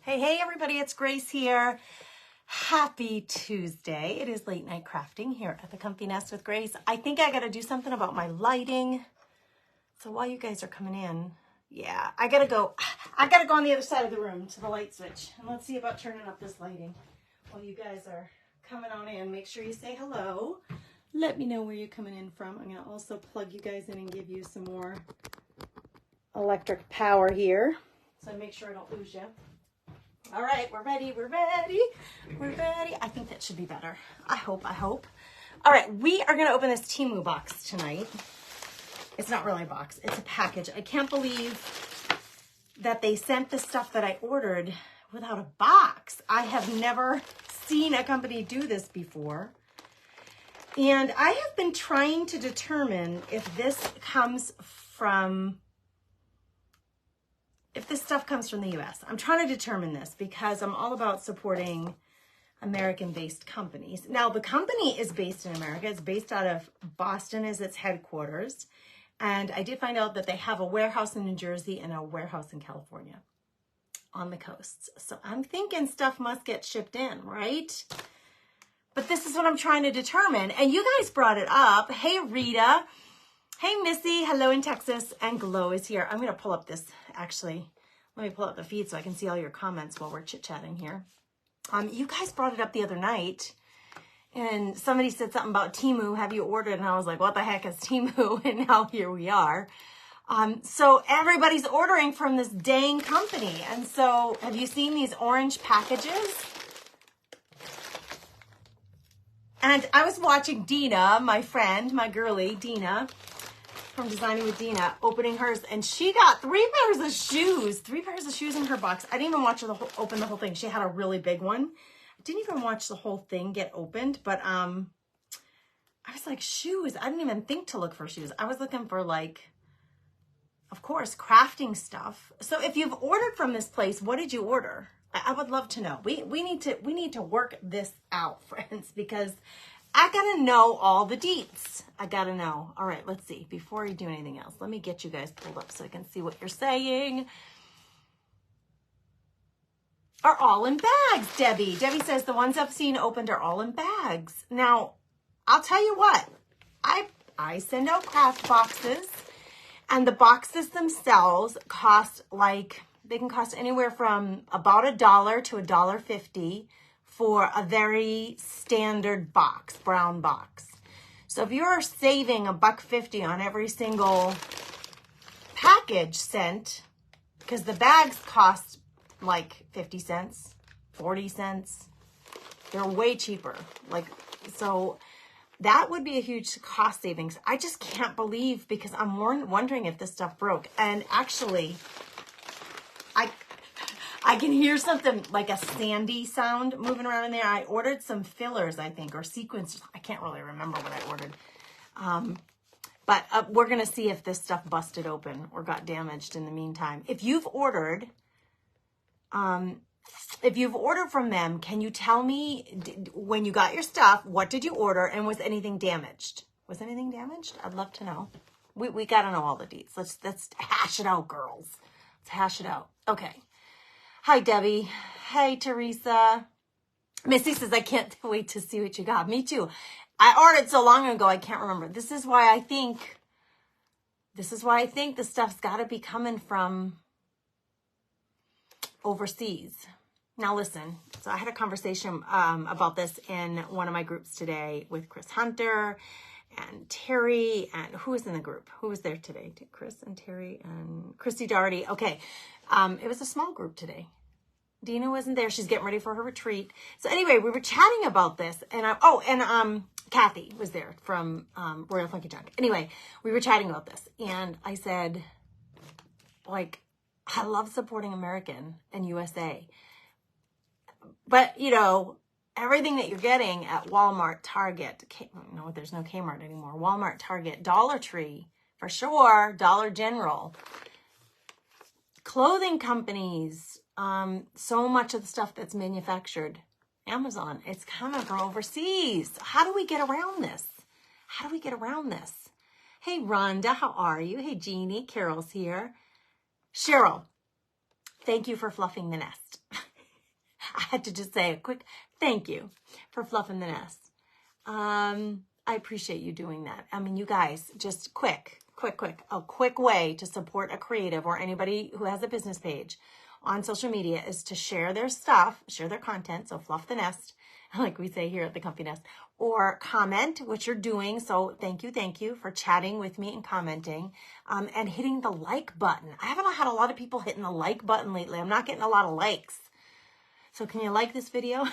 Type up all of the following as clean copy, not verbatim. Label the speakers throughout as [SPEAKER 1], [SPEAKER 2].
[SPEAKER 1] Hey, everybody, it's Grace here. Happy Tuesday. It is late night crafting here at the Comfy Nest with Grace. I think I got to do something about my lighting. So while you guys are coming in, yeah, I got to go on the other side of the room to the light switch. And let's see about turning up this lighting while you guys are coming on in. Make sure you say hello. Let me know where you're coming in from. I'm going to also plug you guys in and give you some more electric power here. So make sure I don't lose you. All right, we're ready. I think that should be better. I hope. All right, we are going to open this TEMU box tonight. It's not really a box. It's a package. I can't believe that they sent the stuff that I ordered without a box. I have never seen a company do this before. And I have been trying to determine if this stuff comes from the US. I'm trying to determine this because I'm all about supporting American-based companies. Now, the company is based in America. It's based out of Boston as its headquarters. And I did find out that they have a warehouse in New Jersey and a warehouse in California on the coasts. So I'm thinking stuff must get shipped in, right? But this is what I'm trying to determine. And you guys brought it up. Hey, Rita. Hey, Missy. Hello in Texas. And Glow is here. I'm going to pull up this, actually. Let me pull up the feed so I can see all your comments while we're chit-chatting here. You guys brought it up the other night. And somebody said something about TEMU. Have you ordered? And I was like, what the heck is TEMU? And now here we are. So everybody's ordering from this dang company. And so have you seen these orange packages? And I was watching Dina, my friend, my girly, Dina, from Designing with Dina, opening hers. And she got 3 pairs of shoes. 3 pairs of shoes in her box. I didn't even watch her open the whole thing. She had a really big one. I didn't even watch the whole thing get opened. But I was like, shoes. I didn't even think to look for shoes. I was looking for, like, of course, crafting stuff. So if you've ordered from this place, what did you order? I would love to know. We need to work this out, friends, because I gotta know all the deets. I gotta know. All right, let's see. Before we do anything else, let me get you guys pulled up so I can see what you're saying. Are all in bags, Debbie. Debbie says the ones I've seen opened are all in bags. Now, I'll tell you what. I send out craft boxes, and the boxes themselves cost they can cost anywhere from about $1 to $1.50 for a very standard box, brown box. So if you're saving $1.50 on every single package sent, because the bags cost like 50 cents, 40 cents, they're way cheaper. So that would be a huge cost savings. I just can't believe, because I'm wondering if this stuff broke. And actually, I can hear something like a sandy sound moving around in there. I ordered some fillers, I think, or sequins. I can't really remember what I ordered. But we're going to see if this stuff busted open or got damaged in the meantime. If you've ordered from them, can you tell me when you got your stuff, what did you order, and was anything damaged? Was anything damaged? I'd love to know. We got to know all the deets. Let's hash it out, girls. Let's hash it out. Okay. Hi, Debbie. Hey, Teresa. Missy says, I can't wait to see what you got. Me too. I ordered so long ago, I can't remember. This is why I think the stuff's got to be coming from overseas. Now, listen. So I had a conversation about this in one of my groups today with Chris Hunter and Terry, and who was in the group? Who was there today? Chris and Terry and Christy Doherty. Okay. It was a small group today. Dina wasn't there. She's getting ready for her retreat. So anyway, we were chatting about this, and Kathy was there from Royal Funky Junk. Anyway, we were chatting about this, and I said, I love supporting American and USA, but everything that you're getting at Walmart, Target, no, there's no Kmart anymore. Walmart, Target, Dollar Tree, for sure, Dollar General, clothing companies, so much of the stuff that's manufactured, Amazon, it's coming from overseas. How do we get around this? Hey, Rhonda, how are you? Hey, Jeannie, Carol's here. Cheryl, thank you for fluffing the nest. had to just say a quick thank you for fluffing the nest. I appreciate you doing that. I mean, you guys, just a quick way to support a creative or anybody who has a business page on social media is to share their stuff, share their content. So fluff the nest, like we say here at the Comfy Nest, or comment, which you're doing. So thank you for chatting with me and commenting, and hitting the like button. I haven't had a lot of people hitting the like button lately. I'm not getting a lot of likes. So can you like this video?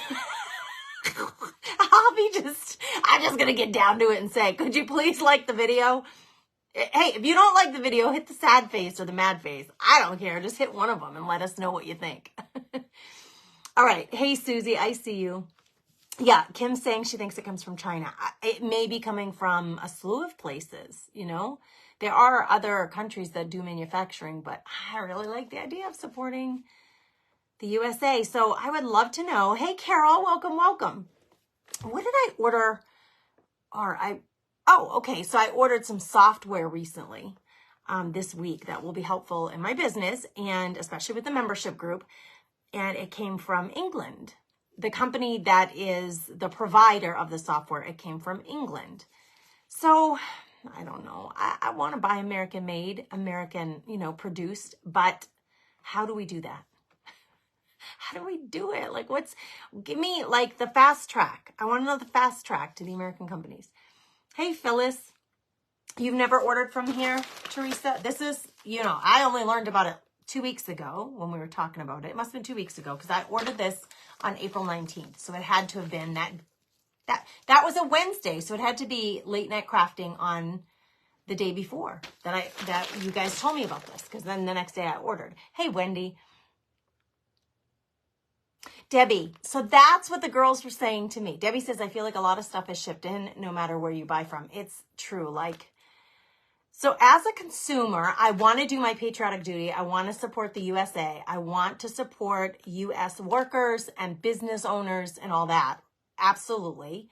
[SPEAKER 1] I'm just going to get down to it and say, could you please like the video? Hey, if you don't like the video, hit the sad face or the mad face. I don't care. Just hit one of them and let us know what you think. All right. Hey, Susie, I see you. Yeah, Kim's saying she thinks it comes from China. It may be coming from a slew of places, you know. There are other countries that do manufacturing, but I really like the idea of supporting the USA. So I would love to know. Hey, Carol, welcome. What did I order? Okay. So I ordered some software recently, this week that will be helpful in my business and especially with the membership group. And it came from England. The company that is the provider of the software, it came from England. So I don't know. I want to buy American made, American, produced, but how do we do that? How do we do it? Like, give me like the fast track. I want to know the fast track to the American companies. Hey, Phyllis, you've never ordered from here, Teresa? This is, I only learned about it 2 weeks ago when we were talking about it. It must have been 2 weeks ago because I ordered this on April 19th. So it had to have been that was a Wednesday. So it had to be late night crafting on the day before that you guys told me about this, because then the next day I ordered. Hey, Wendy. Debbie, so that's what the girls were saying to me. Debbie says, I feel like a lot of stuff is shipped in no matter where you buy from. It's true. So as a consumer, I want to do my patriotic duty. I want to support the USA. I want to support US workers and business owners and all that. Absolutely.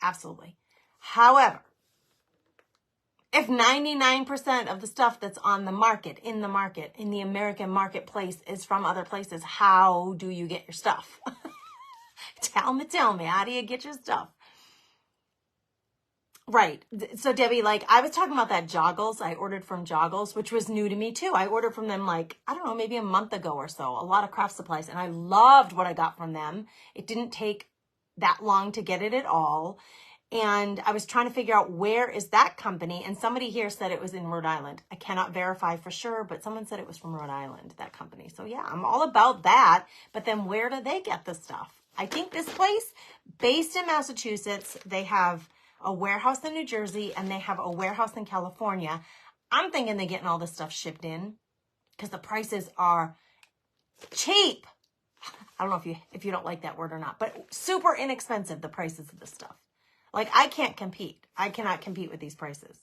[SPEAKER 1] Absolutely. However, if 99% of the stuff that's on the market, in the American marketplace is from other places, how do you get your stuff? Tell me, how do you get your stuff? Right. So Debbie, I was talking about that Joggles. I ordered from Joggles, which was new to me too. I ordered from them I don't know, maybe a month ago or so, a lot of craft supplies, and I loved what I got from them. It didn't take that long to get it at all. And I was trying to figure out where is that company. And somebody here said it was in Rhode Island. I cannot verify for sure, but someone said it was from Rhode Island, that company. So yeah, I'm all about that. But then where do they get the stuff? I think this place, based in Massachusetts, they have a warehouse in New Jersey and they have a warehouse in California. I'm thinking they're getting all this stuff shipped in because the prices are cheap. I don't know if you don't like that word or not, but super inexpensive, the prices of this stuff. I can't compete. I cannot compete with these prices.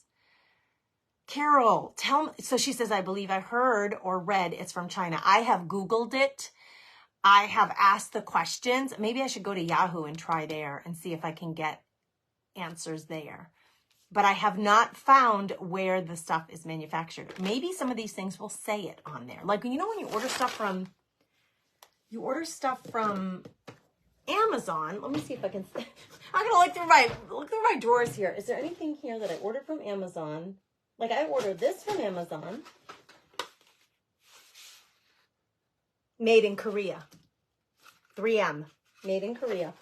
[SPEAKER 1] Carol, tell me. So she says, I believe I heard or read it's from China. I have Googled it. I have asked the questions. Maybe I should go to Yahoo and try there and see if I can get answers there. But I have not found where the stuff is manufactured. Maybe some of these things will say it on there. When you order stuff from Amazon. Let me see if I can. I'm gonna look through my drawers here. Is there anything here that I ordered from Amazon? I ordered this from Amazon. Made in Korea. 3M. Made in Korea.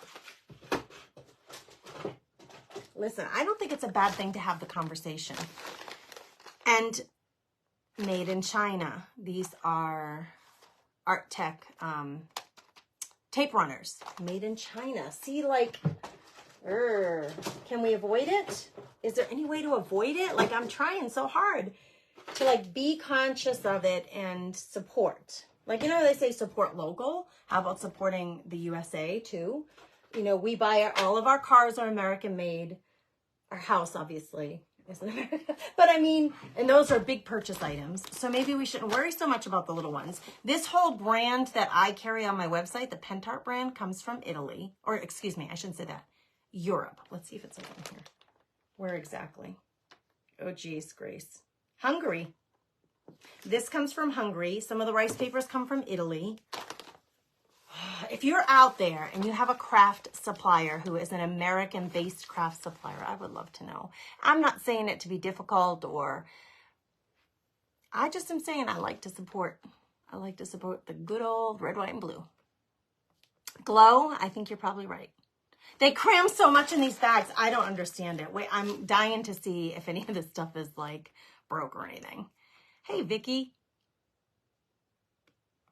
[SPEAKER 1] Listen, I don't think it's a bad thing to have the conversation. And made in China. These are Art Tech tape runners. Made in China. See, can we avoid it? Is there any way to avoid it? I'm trying so hard to be conscious of it and support. They say support local. How about supporting the USA too? We buy all of our cars are American made. Our house obviously isn't American. But and those are big purchase items. So maybe we shouldn't worry so much about the little ones. This whole brand that I carry on my website, the Pentart brand, comes from Italy. Or excuse me, I shouldn't say that. Europe. Let's see if it's over here. Where exactly? Oh, geez, Grace. Hungary. This comes from Hungary. Some of the rice papers come from Italy. if you're out there and you have a craft supplier who is an American-based craft supplier, I would love to know. I'm not saying it to be difficult, or I just am saying I like to support the good old red, white, and blue. Glow, I think you're probably right. They cram so much in these bags. I don't understand it. Wait, I'm dying to see if any of this stuff is like broke or anything. Hey, Vicky.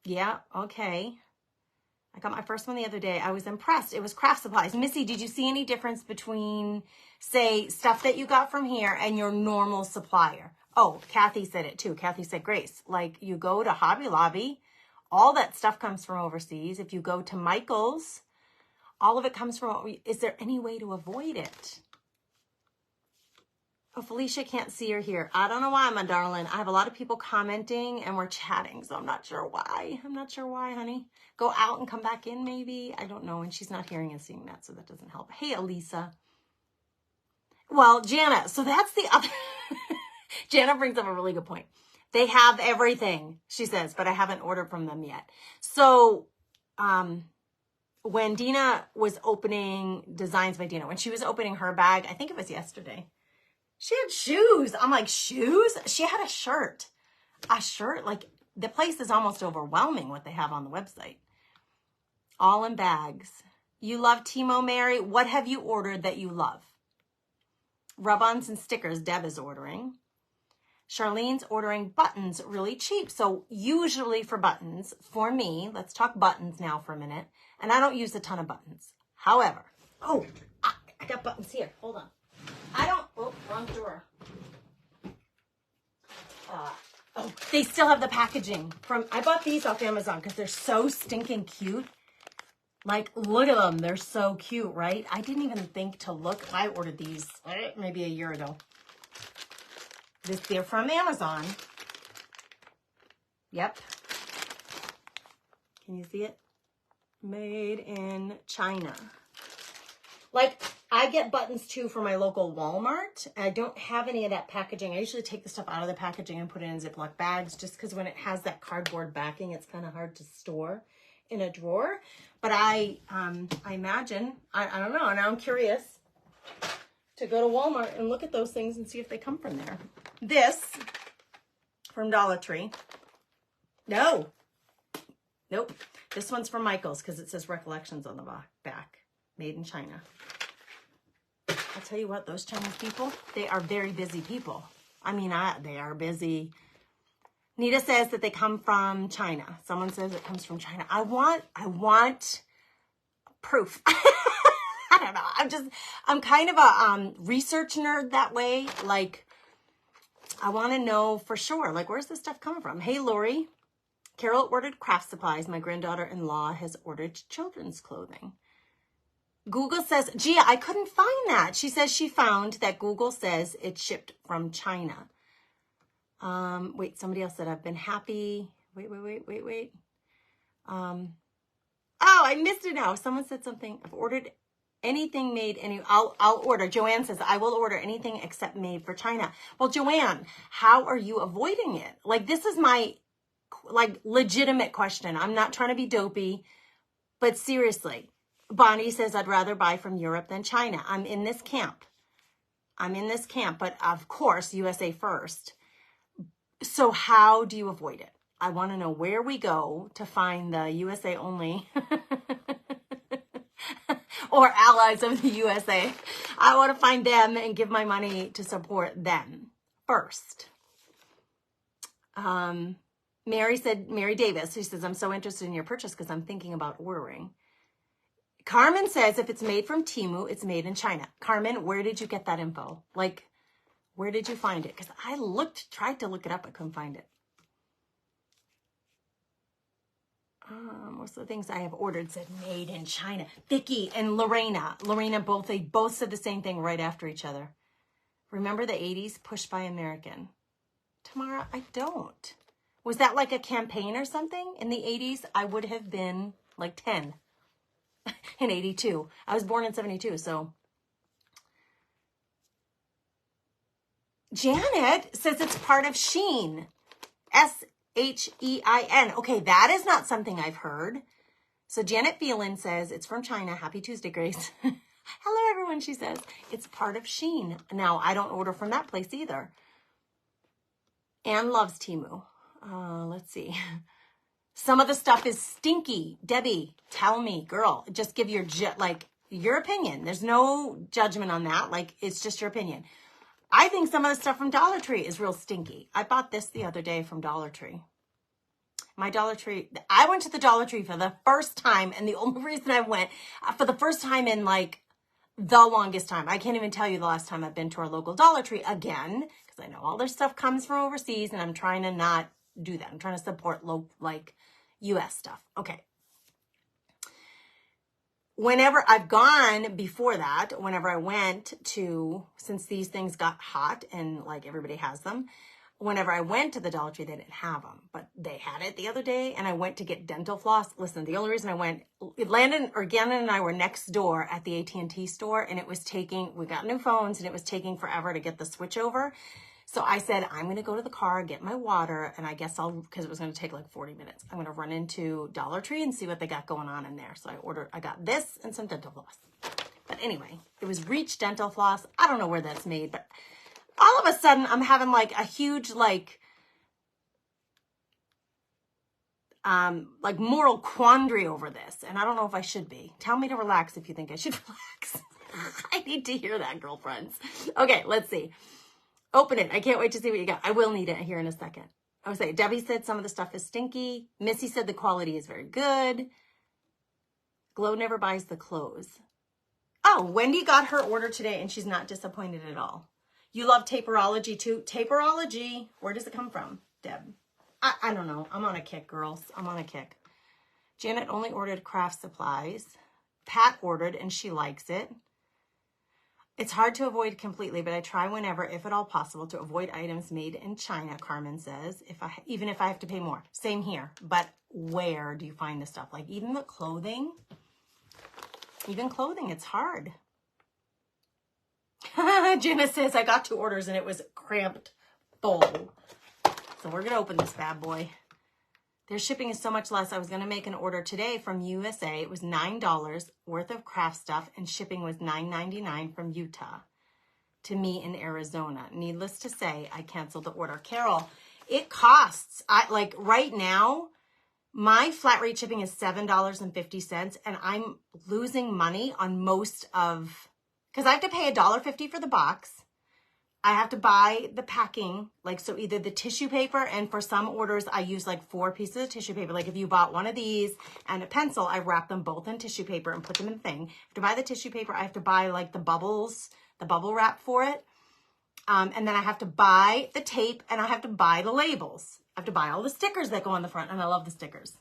[SPEAKER 1] Yeah, okay. I got my first one the other day. I was impressed. It was craft supplies. Missy, did you see any difference between, say, stuff that you got from here and your normal supplier? Oh, Kathy said it too. Kathy said, Grace, like you go to Hobby Lobby, all that stuff comes from overseas. If you go to Michael's, all of it comes from, is there any way to avoid it? Oh, Felicia can't see her here. I don't know why, my darling. I have a lot of people commenting and we're chatting, so I'm not sure why. I'm not sure why, honey. Go out and come back in, maybe. I don't know. And she's not hearing and seeing that, so that doesn't help. Hey, Elisa. Well, Jana, so that's the other. Jana brings up a really good point. They have everything, she says, but I haven't ordered from them yet. So, when Dina was opening Designs by Dina, when she was opening her bag, I think it was yesterday, she had shoes. I'm like, shoes? She had a shirt. Like the place is almost overwhelming what they have on the website. All in bags. You love TEMU, Mary. What have you ordered that you love? Rub-ons and stickers, Deb is ordering. Charlene's ordering buttons really cheap. So usually for buttons, for me, let's talk buttons now for a minute. And I don't use a ton of buttons. However, I got buttons here. Hold on. Wrong drawer. They still have the packaging from, I bought these off Amazon because they're so stinking cute. Like, look at them. They're so cute, right? I didn't even think to look. I ordered these maybe a year ago. They're from Amazon. Yep. Can you see it? Made in China. Like, I get buttons too for my local Walmart. I don't have any of that packaging. I usually take the stuff out of the packaging and put it in Ziploc bags just because when it has that cardboard backing, it's kind of hard to store in a drawer. But I imagine, I don't know, now I'm curious to go to Walmart and look at those things and see if they come from there. This from Dollar Tree. Nope. This one's from Michael's because it says Recollections on the back. Made in China. I'll tell you what, those Chinese people, they are very busy people. I mean, they are busy. Nita says that they come from China. Someone says it comes from China. I want proof. I don't know. I'm kind of a research nerd that way. Like, I want to know for sure, like, where's this stuff coming from? Hey, Lori. Carol ordered craft supplies. My granddaughter-in-law has ordered children's clothing. Google says, Gia, I couldn't find that. She says she found that Google says it's shipped from China. Wait, somebody else said I've been happy. Wait. Oh, I missed it now. Someone said something. I've ordered anything made. I'll order. Joanne says, I will order anything except made for China. Well, Joanne, how are you avoiding it? Like, this is my, like, legitimate question. I'm not trying to be dopey, but seriously. Bonnie says, I'd rather buy from Europe than China. I'm in this camp, but of course, USA first. So how do you avoid it? I want to know where we go to find the USA only or allies of the USA. I want to find them and give my money to support them first. Mary Davis, who says, I'm so interested in your purchase because I'm thinking about ordering. Carmen says, if it's made from TEMU, it's made in China. Carmen, where did you get that info? Like, where did you find it? Because I tried to look it up, I couldn't find it. Most of the things I have ordered said made in China. Vicky and Lorena both said the same thing right after each other. Remember the 80s? Pushed by American. Tamara, I don't. Was that like a campaign or something? In the 80s, I would have been like 10. In 82. I was born in 72, so. Janet says it's part of Shein. SHEIN. Okay, that is not something I've heard. So Janet Phelan says, it's from China. Happy Tuesday, Grace. Hello, everyone, she says. It's part of Shein. Now, I don't order from that place either. Anne loves TEMU. Let's see. Some of the stuff is stinky. Debbie, tell me, girl, just give your opinion. There's no judgment on that. Like, it's just your opinion. I think some of the stuff from Dollar Tree is real stinky. I bought this the other day from Dollar Tree. My Dollar Tree, I went to the Dollar Tree for the first time, and the only reason I went, for the first time in like the longest time. I can't even tell you the last time I've been to our local Dollar Tree again, because I know all their stuff comes from overseas, and I'm trying to not do that. I'm trying to support US stuff. Okay. Whenever I've gone before that, whenever I went to, since these things got hot and like everybody has them, whenever I went to the Dollar Tree, they didn't have them, but they had it the other day, and I went to get dental floss. Listen, the only reason I went, Gannon and I were next door at the AT&T store, and it was taking, we got new phones, and it was taking forever to get the switch over. So I said, I'm going to go to the car, get my water, and I guess because it was going to take like 40 minutes, I'm going to run into Dollar Tree and see what they got going on in there. So I got this and some dental floss. But anyway, it was Reach Dental Floss. I don't know where that's made, but all of a sudden I'm having like a huge moral quandary over this. And I don't know if I should be. Tell me to relax if you think I should relax. I need to hear that, girlfriends. Okay, let's see. Open it. I can't wait to see what you got. I will need it here in a second. I would say, Debbie said some of the stuff is stinky. Missy said the quality is very good. Glow never buys the clothes. Oh, Wendy got her order today, and she's not disappointed at all. You love Taperology too? Taperology, where does it come from, Deb? I don't know. I'm on a kick, girls. I'm on a kick. Janet only ordered craft supplies. Pat ordered, and she likes it. It's hard to avoid completely, but I try whenever, if at all possible, to avoid items made in China, Carmen says, even if I have to pay more. Same here. But where do you find the stuff? Like even the clothing? Even clothing, it's hard. Jenna says, I got 2 orders and it was cramped full. So we're going to open this bad boy. Their shipping is so much less. I was going to make an order today from USA. It was $9 worth of craft stuff, and shipping was $9.99 from Utah to me in Arizona. Needless to say, I canceled the order. Carol, it costs, right now, my flat rate shipping is $7.50, and I'm losing money on most of, because I have to pay $1.50 for the box. I have to buy the packing, so either the tissue paper, and for some orders, I use 4 pieces of tissue paper. Like if you bought one of these and a pencil, I wrap them both in tissue paper and put them in the thing. I have to buy the tissue paper. I have to buy the bubbles, the bubble wrap for it. And then I have to buy the tape, and I have to buy the labels. I have to buy all the stickers that go on the front, and I love the stickers.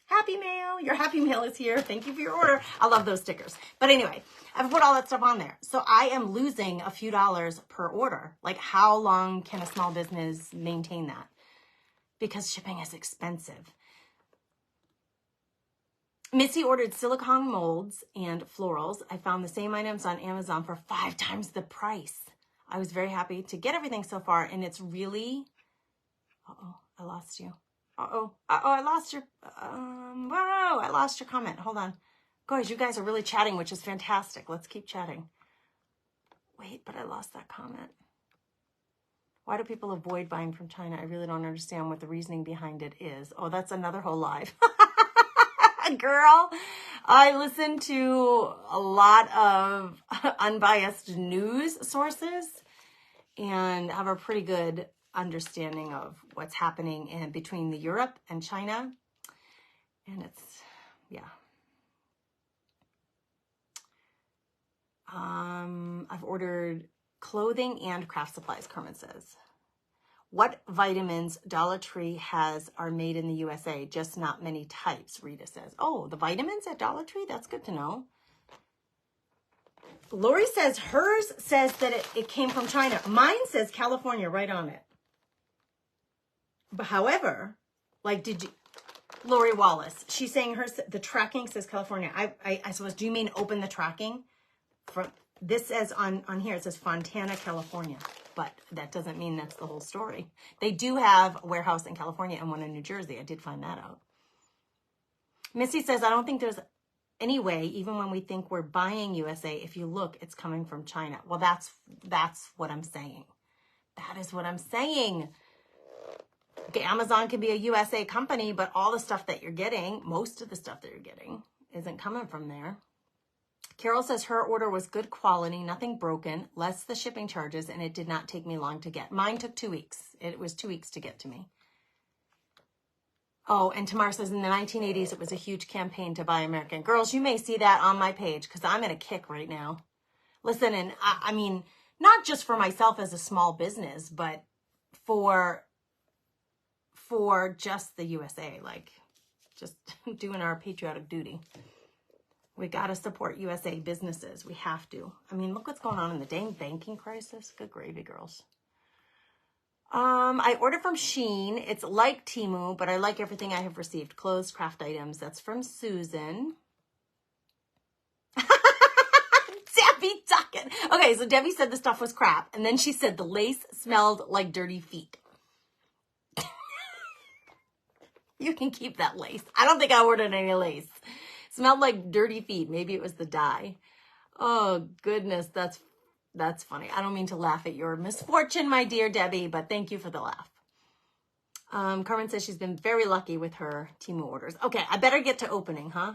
[SPEAKER 1] Happy Mail, your Happy Mail is here. Thank you for your order. I love those stickers. But anyway, I've put all that stuff on there. So I am losing a few dollars per order. How long can a small business maintain that? Because shipping is expensive. Missy ordered silicone molds and florals. I found the same items on Amazon for 5 times the price. I was very happy to get everything so far, and it's really, uh-oh, I lost you. I lost your, wow, I lost your comment. Hold on. Guys, you guys are really chatting, which is fantastic. Let's keep chatting. Wait, but I lost that comment. Why do people avoid buying from China? I really don't understand what the reasoning behind it is. Oh, that's another whole live. Girl, I listen to a lot of unbiased news sources and have a pretty good understanding of what's happening in between the Europe and China. And it's, yeah. I've ordered clothing and craft supplies, Carmen says. What vitamins Dollar Tree has are made in the USA, just not many types, Rita says. Oh, the vitamins at Dollar Tree? That's good to know. Lori says hers says that it came from China. Mine says California right on it. But however, did you, Lori Wallace, she's saying hers, the tracking says California. I suppose, do you mean open the tracking? This says on here, it says Fontana, California. But that doesn't mean that's the whole story. They do have a warehouse in California and one in New Jersey. I did find that out. Missy says, I don't think there's any way, even when we think we're buying USA, if you look, it's coming from China. Well, that's what I'm saying. That is what I'm saying. Okay, Amazon can be a USA company, but all the stuff that you're getting, most of the stuff that you're getting, isn't coming from there. Carol says her order was good quality, nothing broken, less the shipping charges, and it did not take me long to get. Mine took 2 weeks. It was 2 weeks to get to me. Oh, and Tamar says in the 1980s, it was a huge campaign to buy American. Girls, you may see that on my page because I'm in a kick right now. Listen, and I mean, not just for myself as a small business, but for just the USA, like just doing our patriotic duty. We got to support USA businesses. We have to. I mean, look what's going on in the dang banking crisis. Good gravy, girls. I ordered from Shein. It's like TEMU, but I like everything I have received. Clothes, craft items. That's from Susan. Debbie Duckett. Okay, so Debbie said the stuff was crap. And then she said the lace smelled like dirty feet. You can keep that lace. I don't think I ordered any lace. Smelled like dirty feet. Maybe it was the dye. Oh, goodness. That's funny. I don't mean to laugh at your misfortune, my dear Debbie, but thank you for the laugh. Carmen says she's been very lucky with her TEMU orders. Okay, I better get to opening, huh?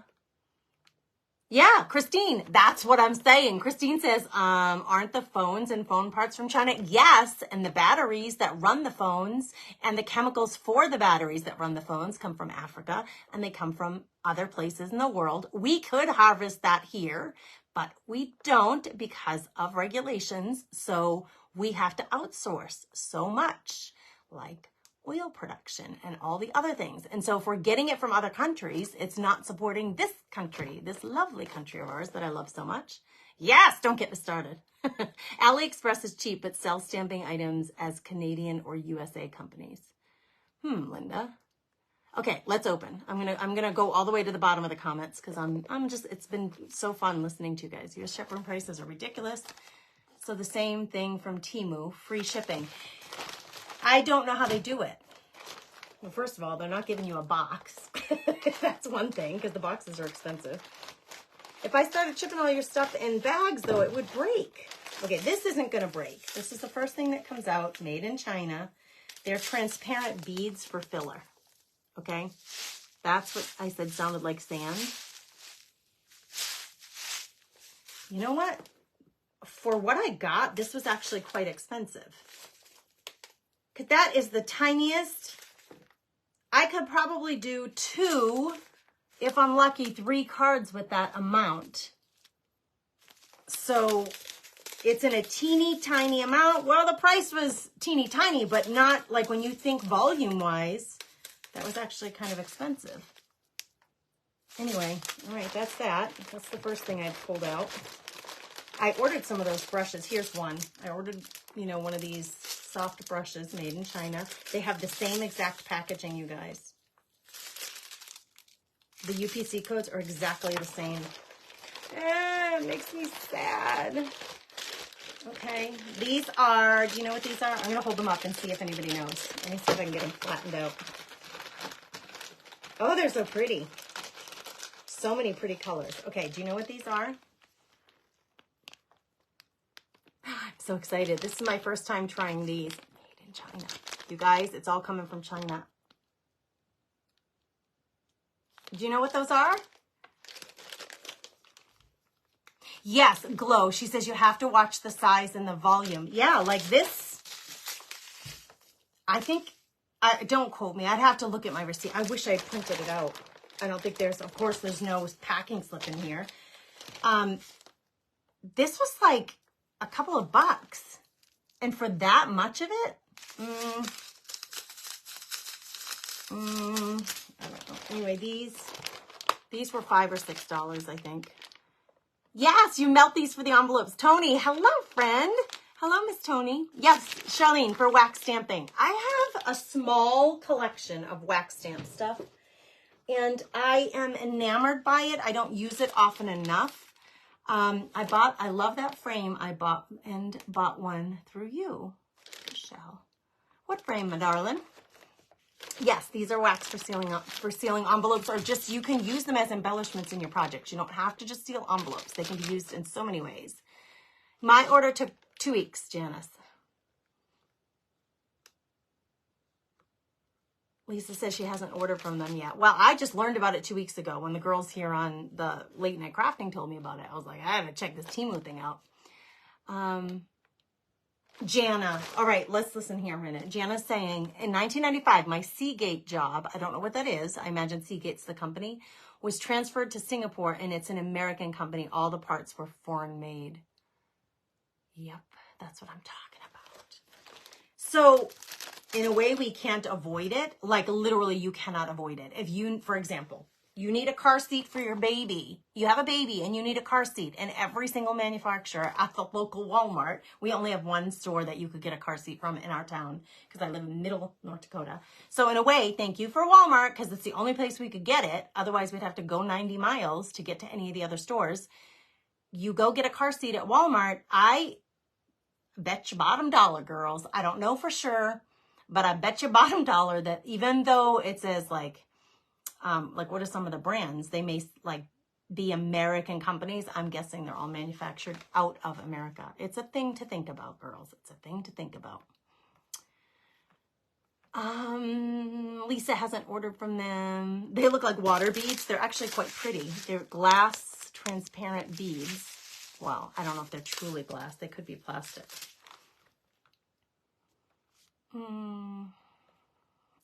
[SPEAKER 1] Yeah, Christine, that's what I'm saying. Christine says, aren't the phones and phone parts from China? Yes, and the batteries that run the phones and the chemicals for the batteries that run the phones come from Africa, and they come from other places in the world. We could harvest that here, but we don't because of regulations, so we have to outsource so much, like oil production and all the other things. And so if we're getting it from other countries, it's not supporting this country, this lovely country of ours that I love so much. Yes, don't get me started. AliExpress is cheap, but sells stamping items as Canadian or USA companies. Linda. Okay, let's open. I'm gonna go all the way to the bottom of the comments because it's been so fun listening to you guys. Your shipping prices are ridiculous. So the same thing from TEMU, free shipping. I don't know how they do it. Well, first of all, they're not giving you a box. That's one thing, because the boxes are expensive. If I started shipping all your stuff in bags, though, it would break. Okay, this isn't going to break. This is the first thing that comes out, made in China. They're transparent beads for filler. Okay? That's what I said sounded like sand. You know what? For what I got, this was actually quite expensive. Because that is the tiniest. I could probably do 2, if I'm lucky, 3 cards with that amount. So it's in a teeny tiny amount. Well, the price was teeny tiny, but not like when you think volume wise, that was actually kind of expensive. Anyway, all right, that's that. That's the first thing I pulled out. I ordered some of those brushes. Here's one. I ordered, one of these soft brushes made in China. They have the same exact packaging, you guys. The UPC codes are exactly the same. It makes me sad. Okay, these are, do you know what these are? I'm going to hold them up and see if anybody knows. Let me see if I can get them flattened out. Oh, they're so pretty. So many pretty colors. Okay, do you know what these are? I'm so excited. This is my first time trying these. Made in China. You guys, it's all coming from China. Do you know what those are? Yes, glow. She says you have to watch the size and the volume. Yeah, like this. I think, don't quote me. I'd have to look at my receipt. I wish I printed it out. I don't think of course, there's no packing slip in here. This was like a couple of bucks. And for that much of it, I don't know. Anyway, these were $5 or $6, I think. Yes, you melt these for the envelopes. Tony, hello, friend. Hello, Miss Tony. Yes, Charlene, for wax stamping. I have a small collection of wax stamp stuff, and I am enamored by it. I don't use it often enough. I love that frame I bought one through you, Michelle. What frame, my darling? Yes, these are wax for sealing envelopes, or just you can use them as embellishments in your projects. You don't have to just seal envelopes. They can be used in so many ways. My order took 2 weeks, Janice. Lisa says she hasn't ordered from them yet. Well, I just learned about it 2 weeks ago when the girls here on the Late Night Crafting told me about it. I was like, I gotta check this TEMU thing out. Jana, all right, let's listen here a minute. Jana's saying, in 1995, my Seagate job, I don't know what that is, I imagine Seagate's the company, was transferred to Singapore, and it's an American company. All the parts were foreign made. Yep, that's what I'm talking about. So, in a way, we can't avoid it. Like, literally, you cannot avoid it. If you, for example, you need a car seat for your baby. You have a baby and you need a car seat. And every single manufacturer at the local Walmart, we only have one store that you could get a car seat from in our town because I live in middle North Dakota. So in a way, thank you for Walmart because it's the only place we could get it. Otherwise, we'd have to go 90 miles to get to any of the other stores. You go get a car seat at Walmart. I bet you bottom dollar, girls. I don't know for sure, but I bet you bottom dollar that even though it says like what are some of the brands? They may like be American companies. I'm guessing they're all manufactured out of America. It's a thing to think about, girls. It's a thing to think about. Lisa hasn't ordered from them. They look like water beads. They're actually quite pretty. They're glass transparent beads. Well, I don't know if they're truly glass. They could be plastic.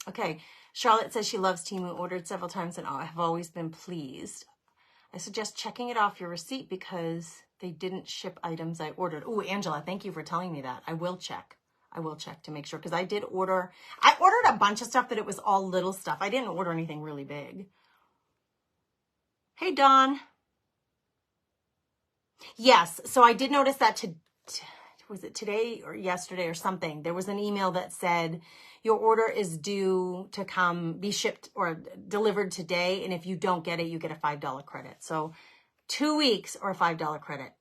[SPEAKER 1] Okay, Charlotte says she loves TEMU, ordered several times, and I have always been pleased. I suggest checking it off your receipt because they didn't ship items I ordered. Oh, Angela, thank you for telling me that. I will check. I will check to make sure because I did order. I ordered a bunch of stuff that it was all little stuff. I didn't order anything really big. Hey, Dawn. Yes, so I did notice that was it today or yesterday or something? There was an email that said your order is due to be shipped or delivered today. And if you don't get it, you get a $5 credit. So 2 weeks or a $5 credit.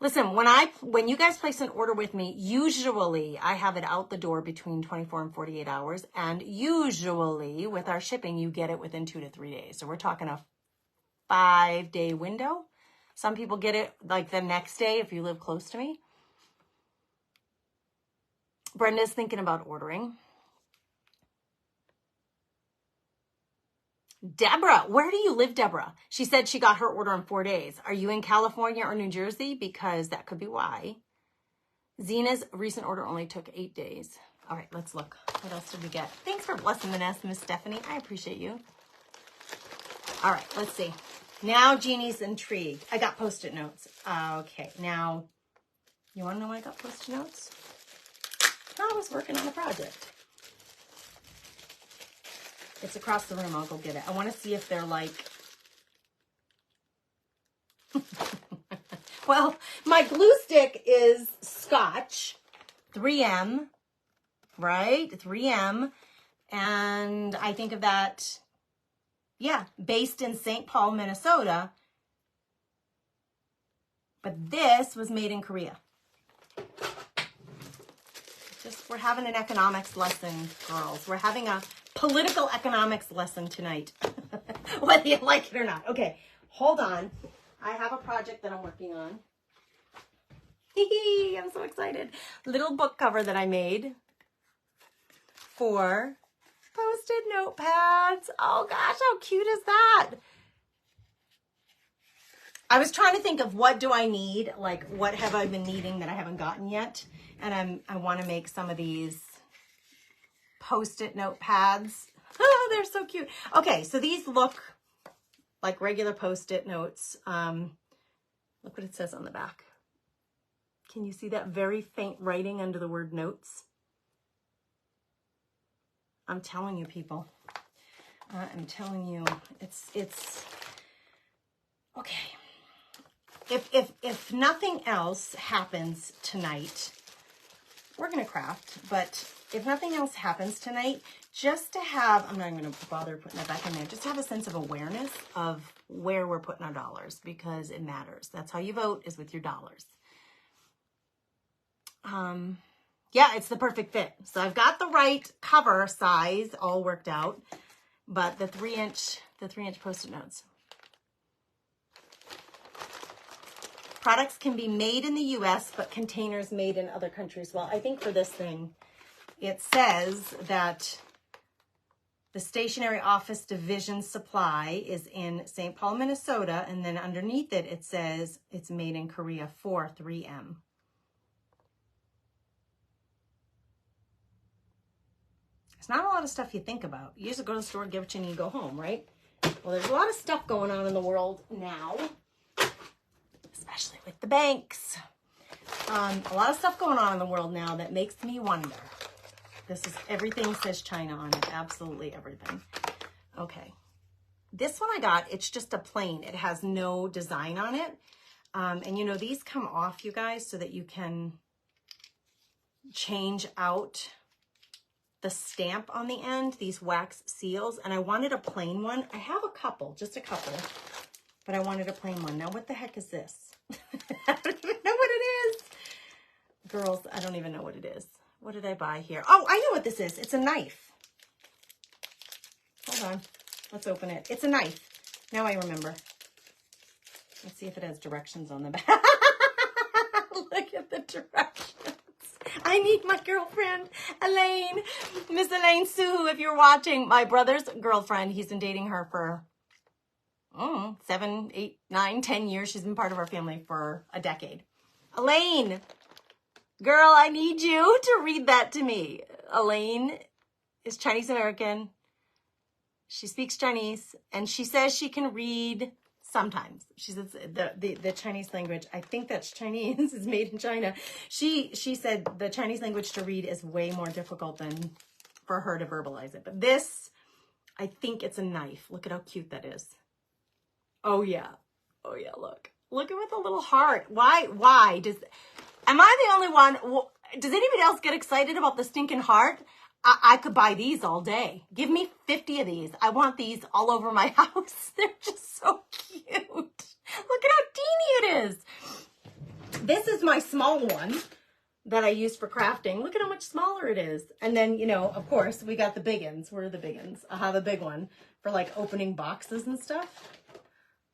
[SPEAKER 1] Listen, when you guys place an order with me, usually I have it out the door between 24 and 48 hours. And usually with our shipping, you get it within 2 to 3 days. So we're talking a 5-day window. Some people get it like the next day if you live close to me. Brenda's thinking about ordering. Deborah, where do you live, Deborah? She said she got her order in 4 days. Are you in California or New Jersey? Because that could be why. Zena's recent order only took 8 days. All right, let's look. What else did we get? Thanks for blessing the nest, Miss Stephanie. I appreciate you. All right, let's see. Now Jeannie's intrigued. I got Post-it notes. Okay, now, you want to know why I got Post-it notes? I was working on a project. It's across the room. I'll go get it. I want to see if they're like... Well, my glue stick is Scotch, 3M, right? 3M. And I think of that, yeah, based in St. Paul, Minnesota. But this was made in Korea. We're having an economics lesson, girls. We're having a political economics lesson tonight, whether you like it or not. Okay, hold on. I have a project that I'm working on. I'm so excited. Little book cover that I made for Post-it notepads. Oh gosh, how cute is that? I was trying to think of what do I need, like what have I been needing that I haven't gotten yet. And I want to make some of these Post-it notepads. Oh, they're so cute. Okay, so these look like regular Post-it notes. Look what it says on the back. Can you see that very faint writing under the word notes? I'm telling you, people. I'm telling you, it's okay. If nothing else happens tonight, we're gonna craft, but if nothing else happens tonight, just to have, I'm not gonna bother putting that back in there, just to have a sense of awareness of where we're putting our dollars because it matters. That's how you vote, is with your dollars. Yeah, it's the perfect fit. So I've got the right cover size all worked out, but the 3-inch Post-it notes. Products can be made in the US, but containers made in other countries. Well, I think for this thing, it says that the stationary office division supply is in St. Paul, Minnesota, and then underneath it, it says it's made in Korea for 3M. It's not a lot of stuff you think about. You just go to the store, give what you need, go home, right? Well, there's a lot of stuff going on in the world now, especially with the banks. A lot of stuff going on in the world now that makes me wonder. This is, everything says China on it, absolutely everything. Okay, this one I got, it's just a plain. It has no design on it. And you know, these come off, you guys, so that you can change out the stamp on the end, these wax seals. And I wanted a plain one. I have a couple, just a couple, but I wanted a plain one. Now, what the heck is this? I don't even know what it is. Girls, I don't even know what it is. What did I buy here? Oh, I know what this is. It's a knife. Hold on. Let's open it. It's a knife. Now I remember. Let's see if it has directions on the back. Look at the directions. I need my girlfriend, Elaine. Miss Elaine Sue, if you're watching, my brother's girlfriend. He's been dating her for 7, 8, 9, 10 years. She's been part of our family for a decade. Elaine. Girl, I need you to read that to me. Elaine is Chinese American. She speaks Chinese, and she says she can read sometimes. She says the Chinese language, I think that's Chinese, is made in China. She said the Chinese language to read is way more difficult than for her to verbalize it. But this, I think it's a knife. Look at how cute that is. Oh yeah. Oh yeah, look. Look at with a little heart. Why does... Am I the only one? Does anybody else get excited about the stinking heart? I could buy these all day. Give me 50 of these. I want these all over my house. They're just so cute. Look at how teeny it is. This is my small one that I use for crafting. Look at how much smaller it is. And then, you know, of course, we got the big ones. Where are the big ones? I have a big one for like opening boxes and stuff.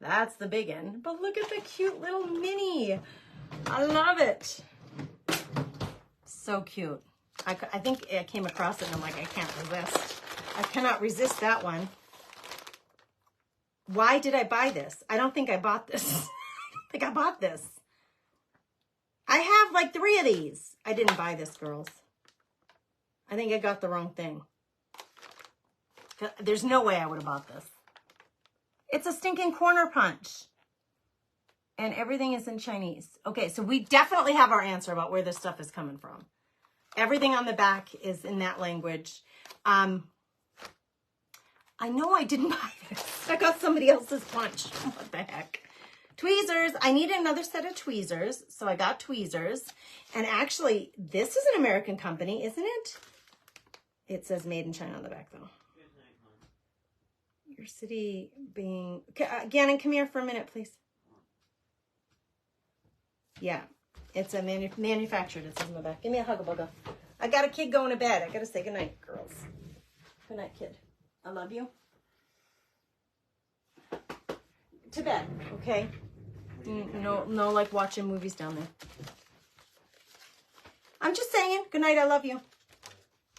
[SPEAKER 1] That's the big one. But look at the cute little mini. I love it. So cute. I think I came across it and I'm like, I can't resist. I cannot resist that one. Why did I buy this? I don't think I bought this. I don't think I bought this. I have like 3 of these. I didn't buy this, girls. I think I got the wrong thing. There's no way I would have bought this. It's a stinking corner punch. And everything is in Chinese. Okay, so we definitely have our answer about where this stuff is coming from. Everything on the back is in that language. I know I didn't buy this. I got somebody else's punch. What the heck? Tweezers. I need another set of tweezers. So I got tweezers. And actually, this is an American company, isn't it? It says made in China on the back, though. Your city being... Gannon, come here for a minute, please. Yeah, it's a manufactured, it says in the back. Give me a hugga-bugga. I got a kid going to bed. I got to say goodnight, girls. Good night, kid. I love you. To bed, okay? No, like watching movies down there. I'm just saying, good night, I love you.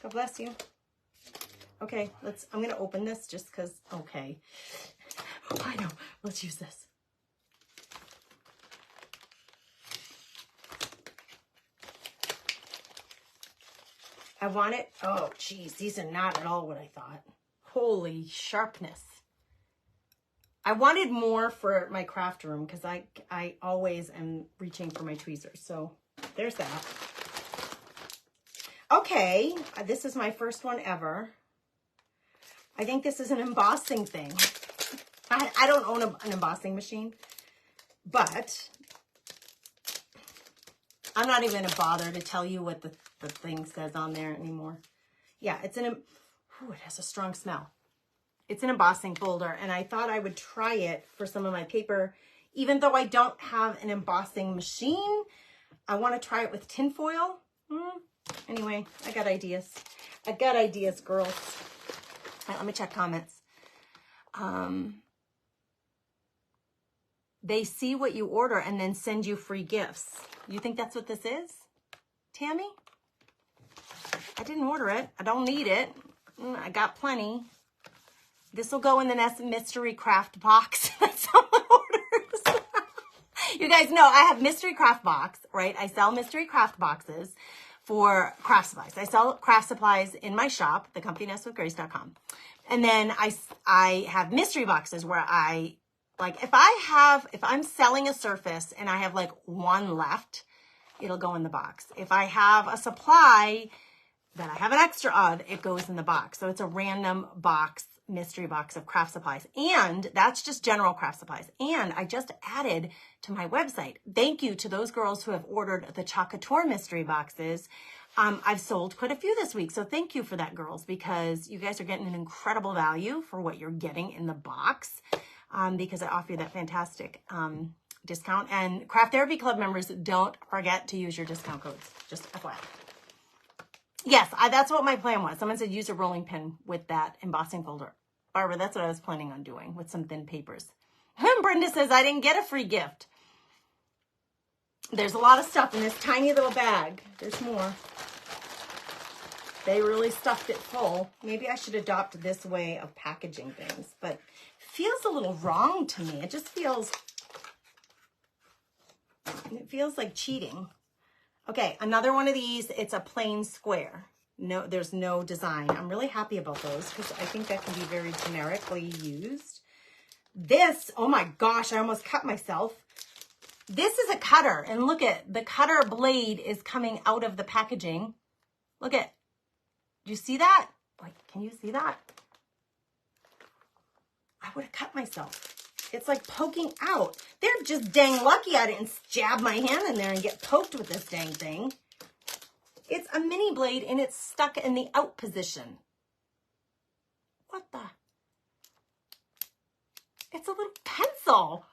[SPEAKER 1] God bless you. Okay, I'm going to open this just because, okay. I know, let's use this. I want it. Oh, geez, these are not at all what I thought. Holy sharpness. I wanted more for my craft room because I always am reaching for my tweezers. So there's that. Okay, this is my first one ever. I think this is an embossing thing. I don't own an embossing machine, but I'm not even going to bother to tell you what the thing says on there anymore. Yeah, it has a strong smell. It's an embossing folder, and I thought I would try it for some of my paper. Even though I don't have an embossing machine, I want to try it with tinfoil. Anyway, I got ideas. I got ideas, girls. All right, let me check comments. They see what you order and then send you free gifts. You think that's what this is, Tammy? I didn't order it. I don't need it. I got plenty. This will go in the mystery craft box that someone orders. You guys know I have mystery craft box, right? I sell mystery craft boxes for craft supplies. I sell craft supplies in my shop, thecompinesswithgrace.com. And then I have mystery boxes where I, like, if I'm selling a surface and I have like one left, it'll go in the box. If I have a supply that I have an extra of, it goes in the box. So it's a random box, mystery box of craft supplies. And that's just general craft supplies. And I just added to my website. Thank you to those girls who have ordered the Chocateur mystery boxes. I've sold quite a few this week. So thank you for that, girls, because you guys are getting an incredible value for what you're getting in the box, because I offer you that fantastic discount. And Craft Therapy Club members, don't forget to use your discount codes. Just FYI. Yes, that's what my plan was. Someone said use a rolling pin with that embossing folder. Barbara, that's what I was planning on doing with some thin papers. Brenda says, I didn't get a free gift. There's a lot of stuff in this tiny little bag. There's more. They really stuffed it full. Maybe I should adopt this way of packaging things, but it feels a little wrong to me. It just feels like cheating. Okay, another one of these, it's a plain square. No, there's no design. I'm really happy about those because I think that can be very generically used. This, oh my gosh, I almost cut myself. This is a cutter, and look at the cutter blade is coming out of the packaging. Look at, do you see that? Like, can you see that? I would have cut myself. It's like poking out. They're just dang lucky I didn't jab my hand in there and get poked with this dang thing. It's a mini blade and it's stuck in the out position. What the? It's a little pencil.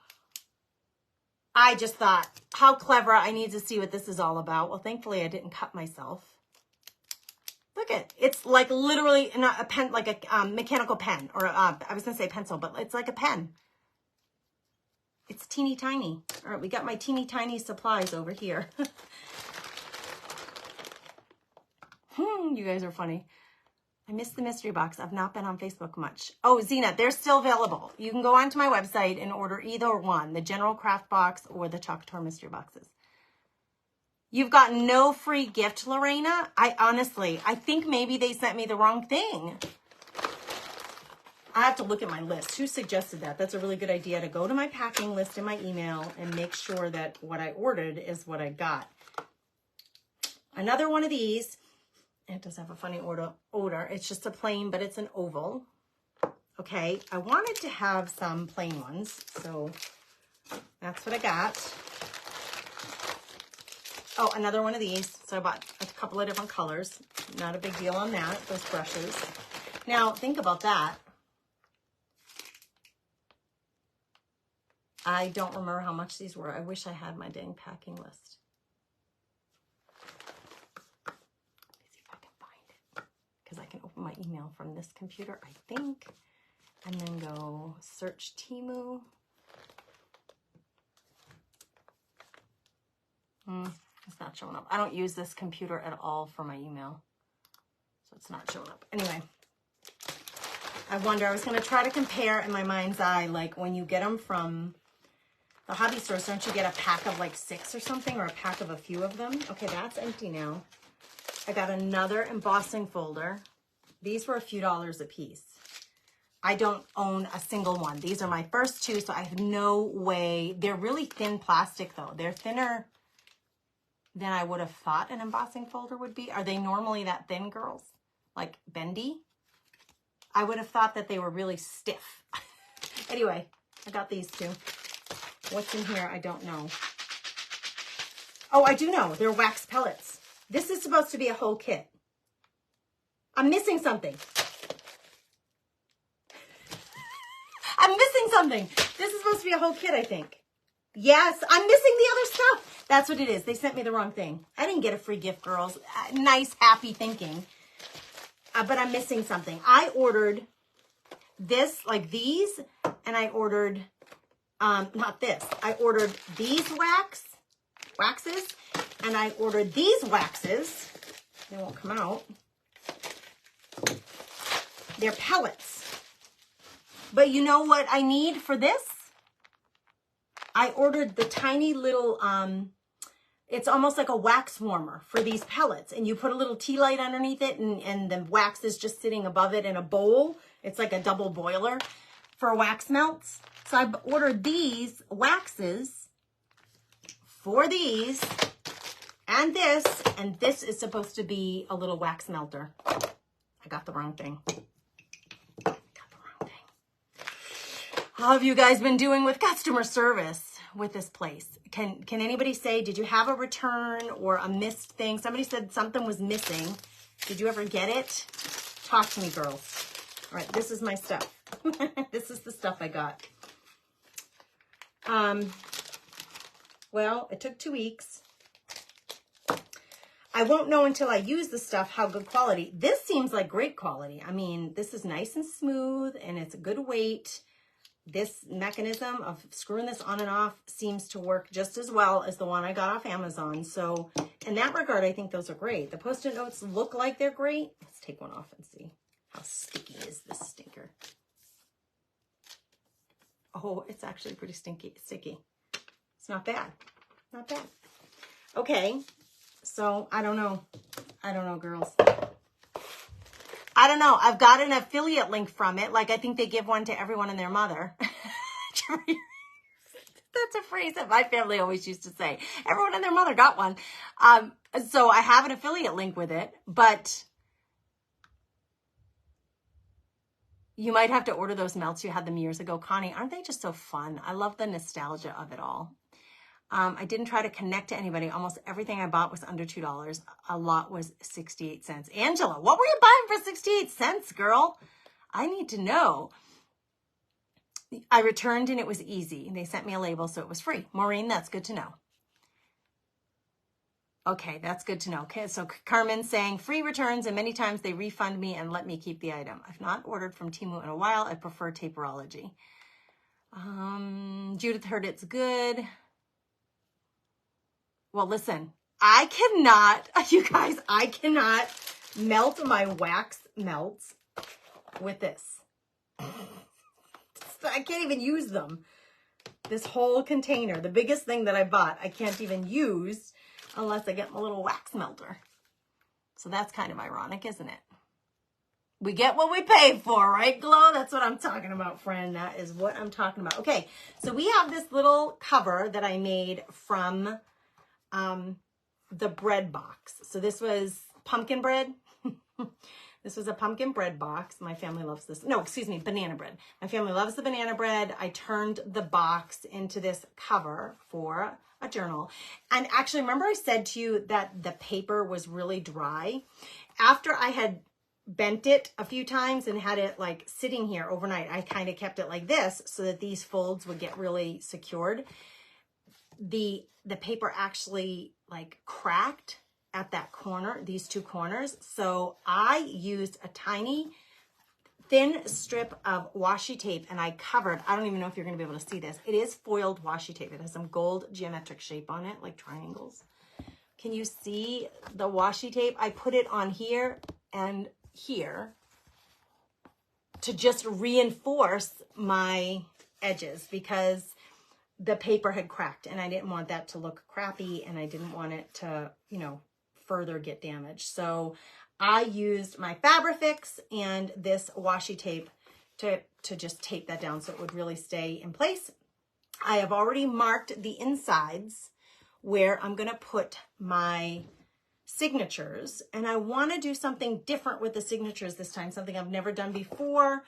[SPEAKER 1] I just thought, how clever. I need to see what this is all about. Well, thankfully I didn't cut myself. Look at, it's like literally not a pen, like a mechanical pen, or I was gonna say pencil, but it's like a pen. It's teeny tiny. All right, we got my teeny tiny supplies over here. You guys are funny. I missed the mystery box. I've not been on Facebook much. Oh, Zena, they're still available. You can go onto my website and order either one, the general craft box or the Chocateur mystery boxes. You've got no free gift, Lorena. I think maybe they sent me the wrong thing. I have to look at my list. Who suggested that? That's a really good idea, to go to my packing list in my email and make sure that what I ordered is what I got. Another one of these. It does have a funny odor. It's just a plain, but it's an oval. Okay, I wanted to have some plain ones, so that's what I got. Oh, another one of these. So I bought a couple of different colors. Not a big deal on that, those brushes. Now, think about that. I don't remember how much these were. I wish I had my dang packing list. Let's see if I can find it. Because I can open my email from this computer, I think. And then go search TEMU. It's not showing up. I don't use this computer at all for my email. So it's not showing up. Anyway. I wonder, I was going to try to compare in my mind's eye, like when you get them from the hobby stores, don't you get a pack of like 6 or something, or a pack of a few of them? Okay, that's empty now. I got another embossing folder. These were a few dollars a piece. I don't own a single one. These are my first 2, so I have no way. They're really thin plastic though. They're thinner than I would have thought an embossing folder would be. Are they normally that thin, girls? Like bendy? I would have thought that they were really stiff. Anyway, I got these 2. What's in here, I don't know. Oh, I do know. They're wax pellets. This is supposed to be a whole kit. I'm missing something. I'm missing something. This is supposed to be a whole kit, I think. Yes, I'm missing the other stuff. That's what it is. They sent me the wrong thing. I didn't get a free gift, girls. Nice, happy thinking. But I'm missing something. I ordered this, like these, and I ordered, not this. I ordered these waxes, and I ordered these waxes. They won't come out. They're pellets. But you know what I need for this? I ordered the tiny little, it's almost like a wax warmer for these pellets. And you put a little tea light underneath it and the wax is just sitting above it in a bowl. It's like a double boiler for wax melts. So I ordered these waxes for these and this is supposed to be a little wax melter. I got the wrong thing. How have you guys been doing with customer service with this place? Can anybody say, did you have a return or a missed thing? Somebody said something was missing. Did you ever get it? Talk to me, girls. All right, this is my stuff. This is the stuff I got. Well, it took 2 weeks. I won't know until I use the stuff how good quality. This seems like great quality. I mean, this is nice and smooth and it's a good weight. This mechanism of screwing this on and off seems to work just as well as the one I got off Amazon. So in that regard, I think those are great. The Post-it notes look like they're great. Let's take one off and see. How sticky is this stinker? Oh, it's actually pretty sticky. It's not bad. Not bad. Okay. So I don't know. I don't know, girls. I don't know. I've got an affiliate link from it. Like, I think they give one to everyone and their mother. That's a phrase that my family always used to say. Everyone and their mother got one. So I have an affiliate link with it, but you might have to order those melts. You had them years ago. Connie, aren't they just so fun? I love the nostalgia of it all. I didn't try to connect to anybody. Almost everything I bought was under $2. A lot was 68 cents. Angela, what were you buying for 68 cents, girl? I need to know. I returned and it was easy. They sent me a label, so it was free. Maureen, that's good to know. Okay, that's good to know. Okay, so Carmen saying free returns and many times they refund me and let me keep the item. I've not ordered from TEMU in a while. I prefer Taperology. Judith heard it's good. Well, listen, I cannot, you guys, I cannot melt my wax melts with this. I can't even use them. This whole container, the biggest thing that I bought, I can't even use unless I get my little wax melter. So that's kind of ironic, isn't it? We get what we pay for, right, Glow? That's what I'm talking about, friend. That is what I'm talking about. Okay, so we have this little cover that I made from the bread box. So this was pumpkin bread. This was a pumpkin bread box. My family loves this. No, excuse me, banana bread. My family loves the banana bread. I turned the box into this cover for a journal. And actually, remember I said to you that the paper was really dry? After I had bent it a few times and had it like sitting here overnight, I kind of kept it like this so that these folds would get really secured. The paper actually like cracked at that corner, these two corners. So I used a tiny thin strip of washi tape and I covered, I don't even know if you're going to be able to see this. It is foiled washi tape. It has some gold geometric shape on it, like triangles. Can you see the washi tape? I put it on here and here to just reinforce my edges because the paper had cracked and I didn't want that to look crappy and I didn't want it to, you know, further get damaged. So I used my Fabrifix and this washi tape to just tape that down so it would really stay in place. I have already marked the insides where I'm going to put my signatures, and I want to do something different with the signatures this time, something I've never done before.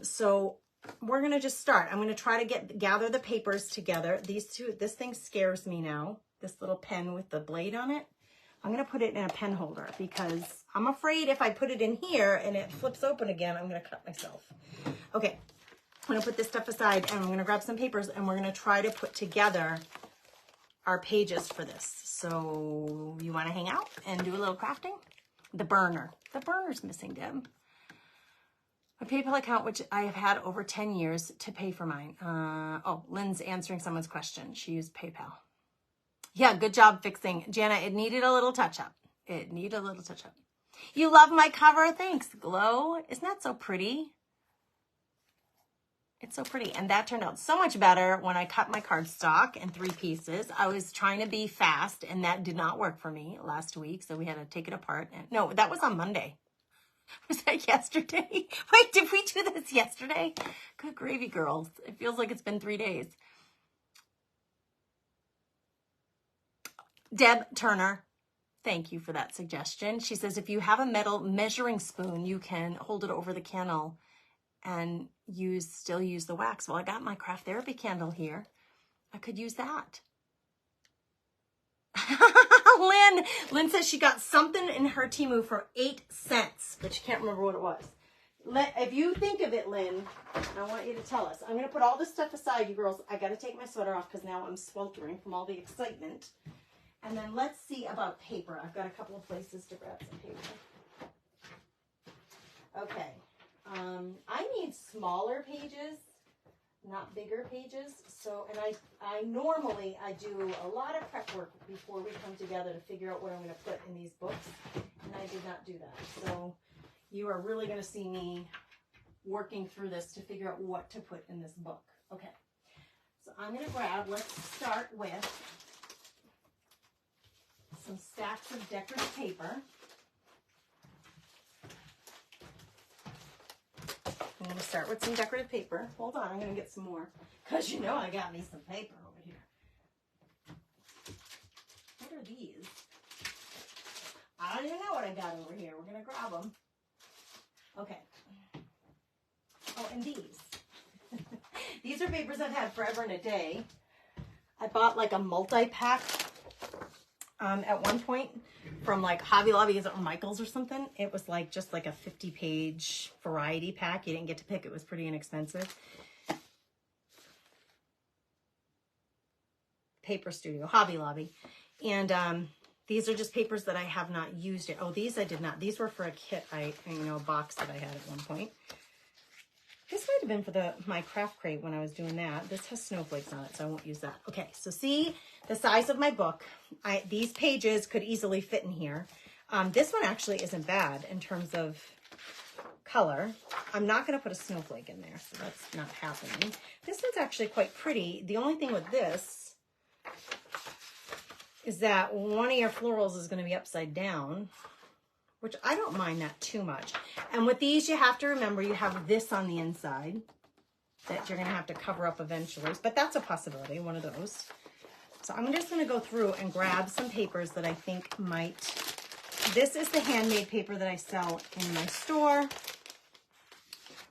[SPEAKER 1] So we're going to just start. I'm going to try to gather the papers together. These two, this thing scares me now, this little pen with the blade on it. I'm going to put it in a pen holder because I'm afraid if I put it in here and it flips open again, I'm going to cut myself. Okay, I'm gonna put this stuff aside and I'm gonna grab some papers and we're gonna try to put together our pages for this. So you wanna hang out and do a little crafting? The burner's missing, Deb. A PayPal account, which I have had over 10 years to pay for mine. Oh, Lynn's answering someone's question. She used PayPal. Yeah, good job fixing. Jana, it needed a little touch up. It needed a little touch up. You love my cover? Thanks, Glow. Isn't that so pretty? It's so pretty. And that turned out so much better when I cut my cardstock in 3 pieces. I was trying to be fast and that did not work for me last week. So we had to take it apart. And no, that was on Monday. Was that yesterday? Wait, did we do this yesterday? Good gravy, girls. It feels like it's been 3 days. Deb Turner, thank you for that suggestion. She says, if you have a metal measuring spoon, you can hold it over the candle and still use the wax. Well, I got my craft therapy candle here. I could use that. Lynn says she got something in her TEMU for 8 cents, but she can't remember what it was. If you think of it, Lynn, I want you to tell us. I'm going to put all this stuff aside, you girls. I got to take my sweater off because now I'm sweltering from all the excitement. And then let's see about paper. I've got a couple of places to grab some paper. Okay. I need smaller pages, not bigger pages. So, and I normally do a lot of prep work before we come together to figure out what I'm going to put in these books. And I did not do that. So you are really going to see me working through this to figure out what to put in this book. Okay. So I'm going to grab, let's start with some stacks of decorative paper. I'm going to start with some decorative paper. Hold on, I'm going to get some more. Because you know I got me some paper over here. What are these? I don't even know what I got over here. We're going to grab them. Okay. Oh, and these. These are papers I've had forever and a day. I bought like a multi-pack at one point from like Hobby Lobby or Michael's or something. It was like just like a 50-page variety pack. You didn't get to pick. It was pretty inexpensive. Paper Studio, Hobby Lobby. And these are just papers that I have not used yet. Oh, these I did not. These were for a kit, a box that I had at one point. This might have been for my craft crate when I was doing that. This has snowflakes on it, so I won't use that. Okay, so see the size of my book. These pages could easily fit in here. This one actually isn't bad in terms of color. I'm not going to put a snowflake in there, so that's not happening. This one's actually quite pretty. The only thing with this is that one of your florals is going to be upside down, which I don't mind that too much. And with these, you have to remember you have this on the inside that you're going to have to cover up eventually. But that's a possibility, one of those. So I'm just going to go through and grab some papers that I think might... This is the handmade paper that I sell in my store.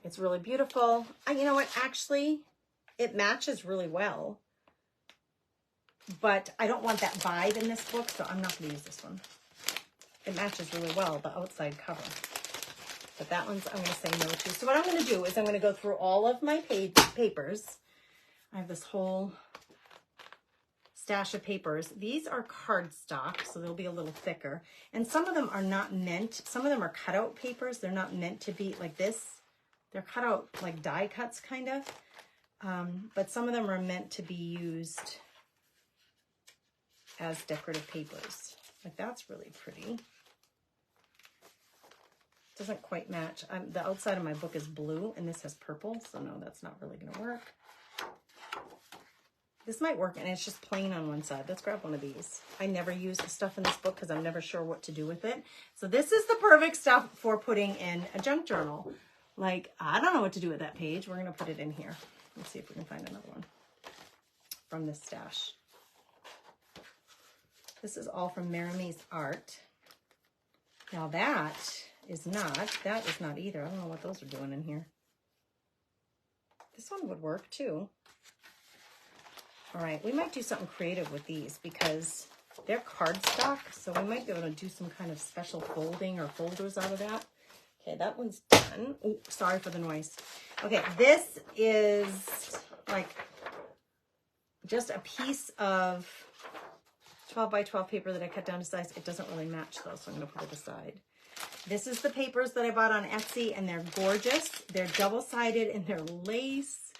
[SPEAKER 1] It's really beautiful. You know what? Actually, it matches really well. But I don't want that vibe in this book, so I'm not going to use this one. It matches really well, the outside cover. But that one's I'm going to say no to. So what I'm going to do is I'm going to go through all of my papers. I have this whole stash of papers. These are cardstock, so they'll be a little thicker. And some of them are not meant, some of them are cutout papers. They're not meant to be like this. They're cut out like die cuts kind of. But some of them are meant to be used as decorative papers. Like that's really pretty. Doesn't quite match. The outside of my book is blue and this has purple, so no, that's not really going to work. This might work and it's just plain on one side. Let's grab one of these. I never use the stuff in this book because I'm never sure what to do with it. So this is the perfect stuff for putting in a junk journal. Like, I don't know what to do with that page. We're going to put it in here. Let's see if we can find another one from this stash. This is all from Maramie's Art. Now that is not either. I don't know what those are doing in here. This one would work too. All right, we might do something creative with these because they're cardstock, so we might be able to do some kind of special folding or folders out of that. Okay, that one's done. Oh, sorry for the noise. Okay, this is like just a piece of 12 by 12 paper that I cut down to size. It doesn't really match though, so I'm gonna put it aside. This is the papers that I bought on Etsy, and they're gorgeous. They're double-sided and they're lace.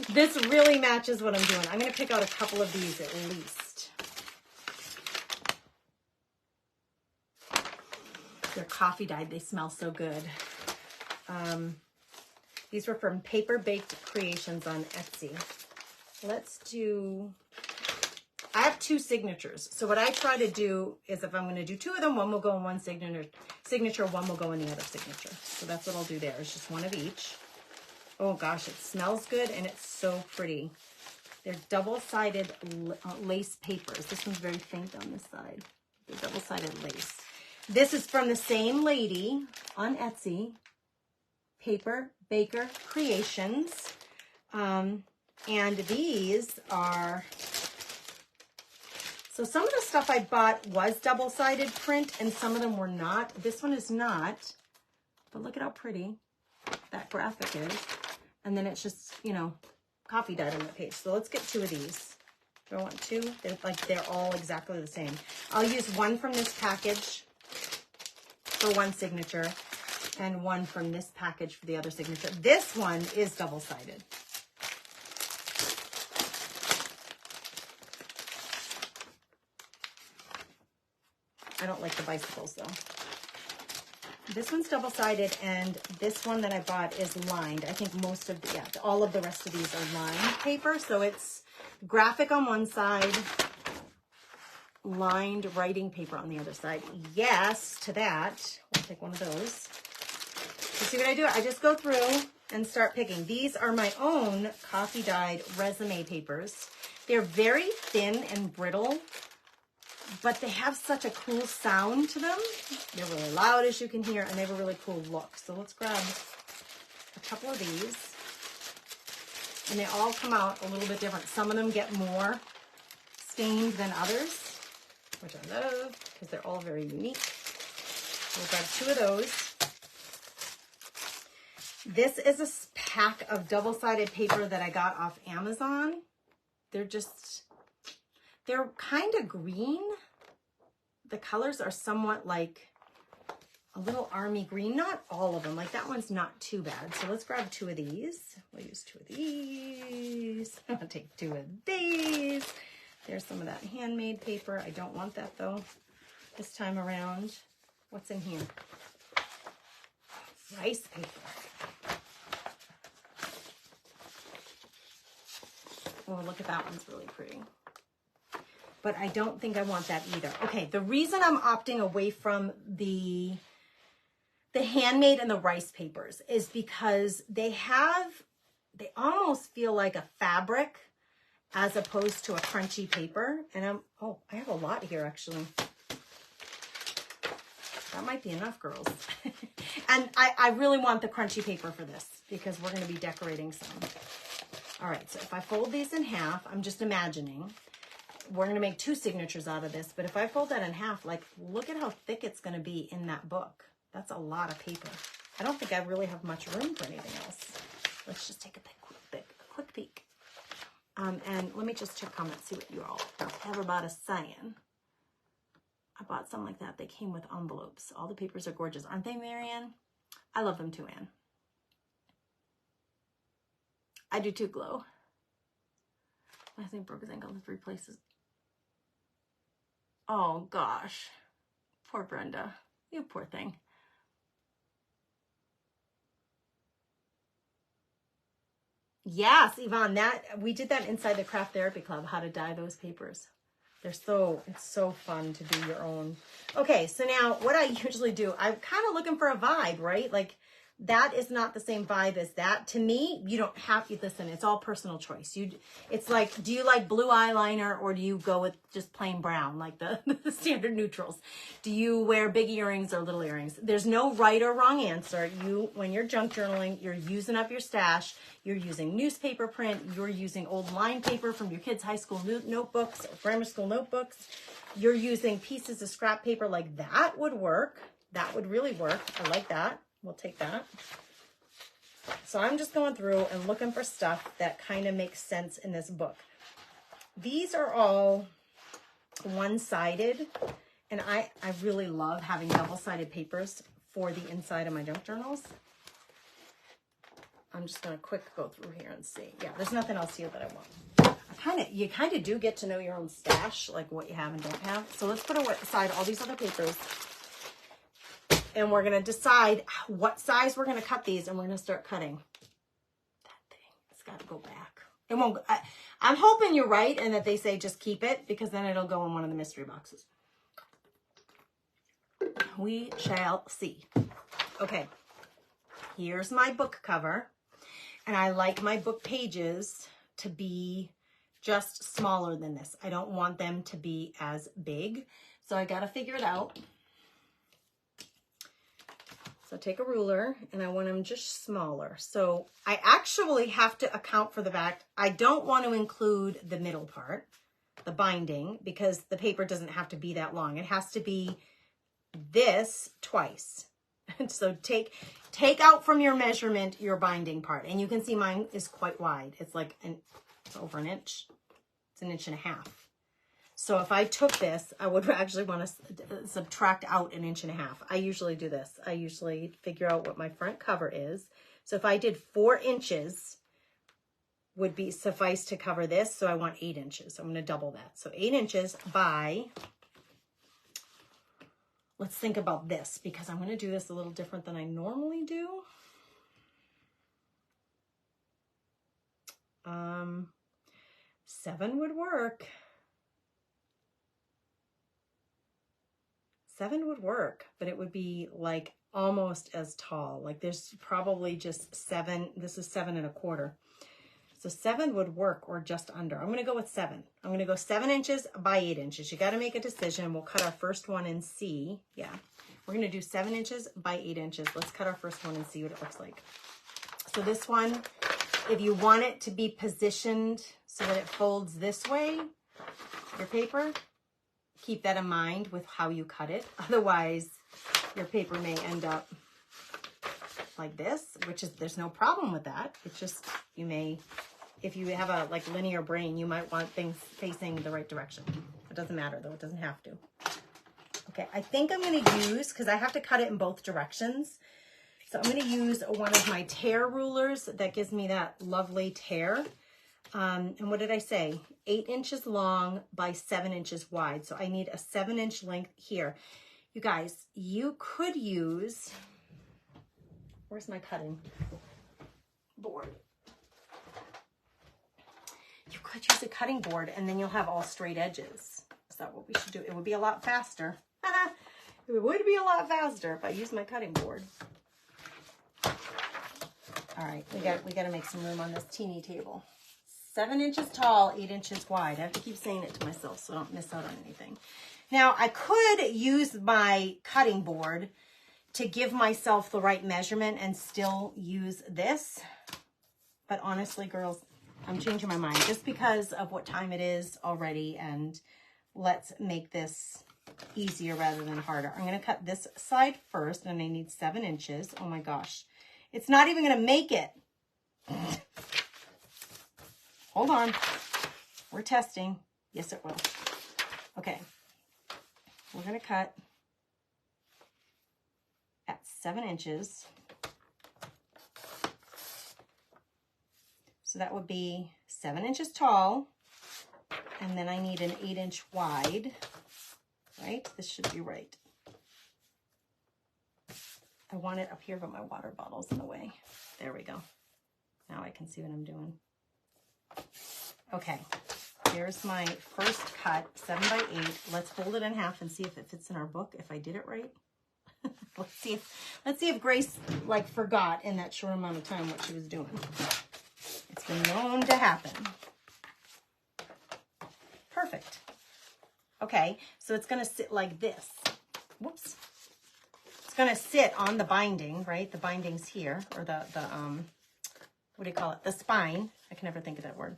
[SPEAKER 1] This really matches what I'm doing. I'm gonna pick out a couple of these at least. They're coffee dyed. They smell so good. These were from Paper Baked Creations on Etsy. Let's do, I have 2 signatures. So what I try to do is if I'm going to do 2 of them, one will go in one signature, one will go in the other signature. So that's what I'll do there. It's just one of each. Oh gosh, it smells good and it's so pretty. They're double-sided lace papers. This one's very faint on this side. They're double-sided lace. This is from the same lady on Etsy, Paper Baker Creations. And these are, so some of the stuff I bought was double-sided print and some of them were not. This one is not, but look at how pretty that graphic is. And then it's just, you know, coffee dyed on the page. So let's get 2 of these. Do I want 2? They're all exactly the same. I'll use one from this package for one signature and one from this package for the other signature. This one is double-sided. I don't like the bicycles though. This one's double-sided and this one that I bought is lined. I think most of the, yeah, all of the rest of these are lined paper. So it's graphic on one side, lined writing paper on the other side. Yes to that. I'll take one of those. You see what I do? I just go through and start picking. These are my own coffee dyed resume papers. They're very thin and brittle, but they have such a cool sound to them. They're really loud, as you can hear, and they have a really cool look. So let's grab a couple of these. And they all come out a little bit different. Some of them get more stained than others, which I love because they're all very unique. We'll grab 2 of those. This is a pack of double-sided paper that I got off Amazon. They're kind of green. The colors are somewhat like a little army green. Not all of them. Like that one's not too bad. So let's grab 2 of these. We'll use 2 of these. I'll take 2 of these. There's some of that handmade paper. I don't want that though this time around. What's in here? Rice paper. Oh, look at that one's really pretty. But I don't think I want that either. Okay, the reason I'm opting away from the handmade and the rice papers is because they almost feel like a fabric as opposed to a crunchy paper. And I have a lot here actually. That might be enough, girls. And I really want the crunchy paper for this because we're going to be decorating some. All right, so if I fold these in half, I'm just imagining, we're going to make 2 signatures out of this, but if I fold that in half, like, look at how thick it's going to be in that book. That's a lot of paper. I don't think I really have much room for anything else. Let's just take a quick peek. And let me just check comments, see what you all have about a saying. I bought some like that. They came with envelopes. All the papers are gorgeous, aren't they, Marianne? I love them too, Anne. I do too, Glow. I think broke his ankle in 3 places. Oh gosh, poor Brenda. You poor thing. Yes, Yvonne, we did that inside the Craft Therapy Club, how to dye those papers. It's so fun to do your own. Okay, so now what I usually do, I'm kind of looking for a vibe, right? Like that is not the same vibe as that. To me, you don't have to, listen, it's all personal choice. It's like, do you like blue eyeliner or do you go with just plain brown, like the standard neutrals? Do you wear big earrings or little earrings? There's no right or wrong answer. When you're junk journaling, you're using up your stash. You're using newspaper print. You're using old line paper from your kids' high school notebooks or grammar school notebooks. You're using pieces of scrap paper like that would work. That would really work. I like that. We'll take that. So I'm just going through and looking for stuff that kind of makes sense in this book. These are all one-sided, and I really love having double-sided papers for the inside of my junk journals. I'm just going to quick go through here and see. Yeah, there's nothing else here that I want. You kind of do get to know your own stash, like what you have and don't have. So let's put aside all these other papers. And we're going to decide what size we're going to cut these, and we're going to start cutting. That thing, it's got to go back. It won't go. I'm hoping you're right and that they say just keep it, because then it'll go in one of the mystery boxes. We shall see. Okay, here's my book cover. And I like my book pages to be just smaller than this. I don't want them to be as big. So I got to figure it out. So take a ruler, and I want them just smaller. So I actually have to account for the fact I don't want to include the middle part, the binding, because the paper doesn't have to be that long. It has to be this twice. And so take out from your measurement your binding part. And you can see mine is quite wide. It's like it's over an inch. It's 1.5 inches. So if I took this, I would actually want to subtract out 1.5 inches. I usually do this. I usually figure out what my front cover is. So if I did 4 inches would be suffice to cover this. So I want 8 inches. So I'm going to double that. So 8 inches by, let's think about this, because I'm going to do this a little different than I normally do. 7 would work. 7 would work, but it would be like almost as tall. Like there's probably just 7. This is 7 1/4. So 7 would work, or just under. I'm going to go with 7. I'm going to go 7 inches by 8 inches. You got to make a decision. We'll cut our first one and see. Yeah, we're going to do 7 inches by 8 inches. Let's cut our first one and see what it looks like. So this one, if you want it to be positioned so that it folds this way, your paper, keep that in mind with how you cut it. Otherwise, your paper may end up like this, which is, there's no problem with that. It's just, you may, if you have a like linear brain, you might want things facing the right direction. It doesn't matter though, it doesn't have to. Okay, I think I'm gonna use, because I have to cut it in both directions. So I'm gonna use one of my tear rulers that gives me that lovely tear. And what did I say? 8 inches long by 7 inches wide. So I need a 7-inch length here. You guys, you could use, where's my cutting board? You could use a cutting board, and then you'll have all straight edges. Is that what we should do? It would be a lot faster. It would be a lot faster if I used my cutting board. All right, we got to make some room on this teeny table. 7 inches tall, 8 inches wide. I have to keep saying it to myself so I don't miss out on anything. Now, I could use my cutting board to give myself the right measurement and still use this. But honestly, girls, I'm changing my mind just because of what time it is already. And let's make this easier rather than harder. I'm going to cut this side first, and I need 7 inches. Oh my gosh. It's not even going to make it. Hold on. We're testing. Yes, it will. Okay. We're going to cut at 7 inches. So that would be 7 inches tall. And then I need an 8-inch wide. Right? This should be right. I want it up here, but my water bottle's in the way. There we go. Now I can see what I'm doing. Okay, here's my first cut, 7 by 8. Let's fold it in half and see if it fits in our book, if I did it right. Let's see if Grace like forgot in that short amount of time what she was doing. It's been known to happen. Perfect. Okay, so it's going to sit like this. Whoops. It's going to sit on the binding, right? The binding's here, or the what do you call it? The spine. I can never think of that word.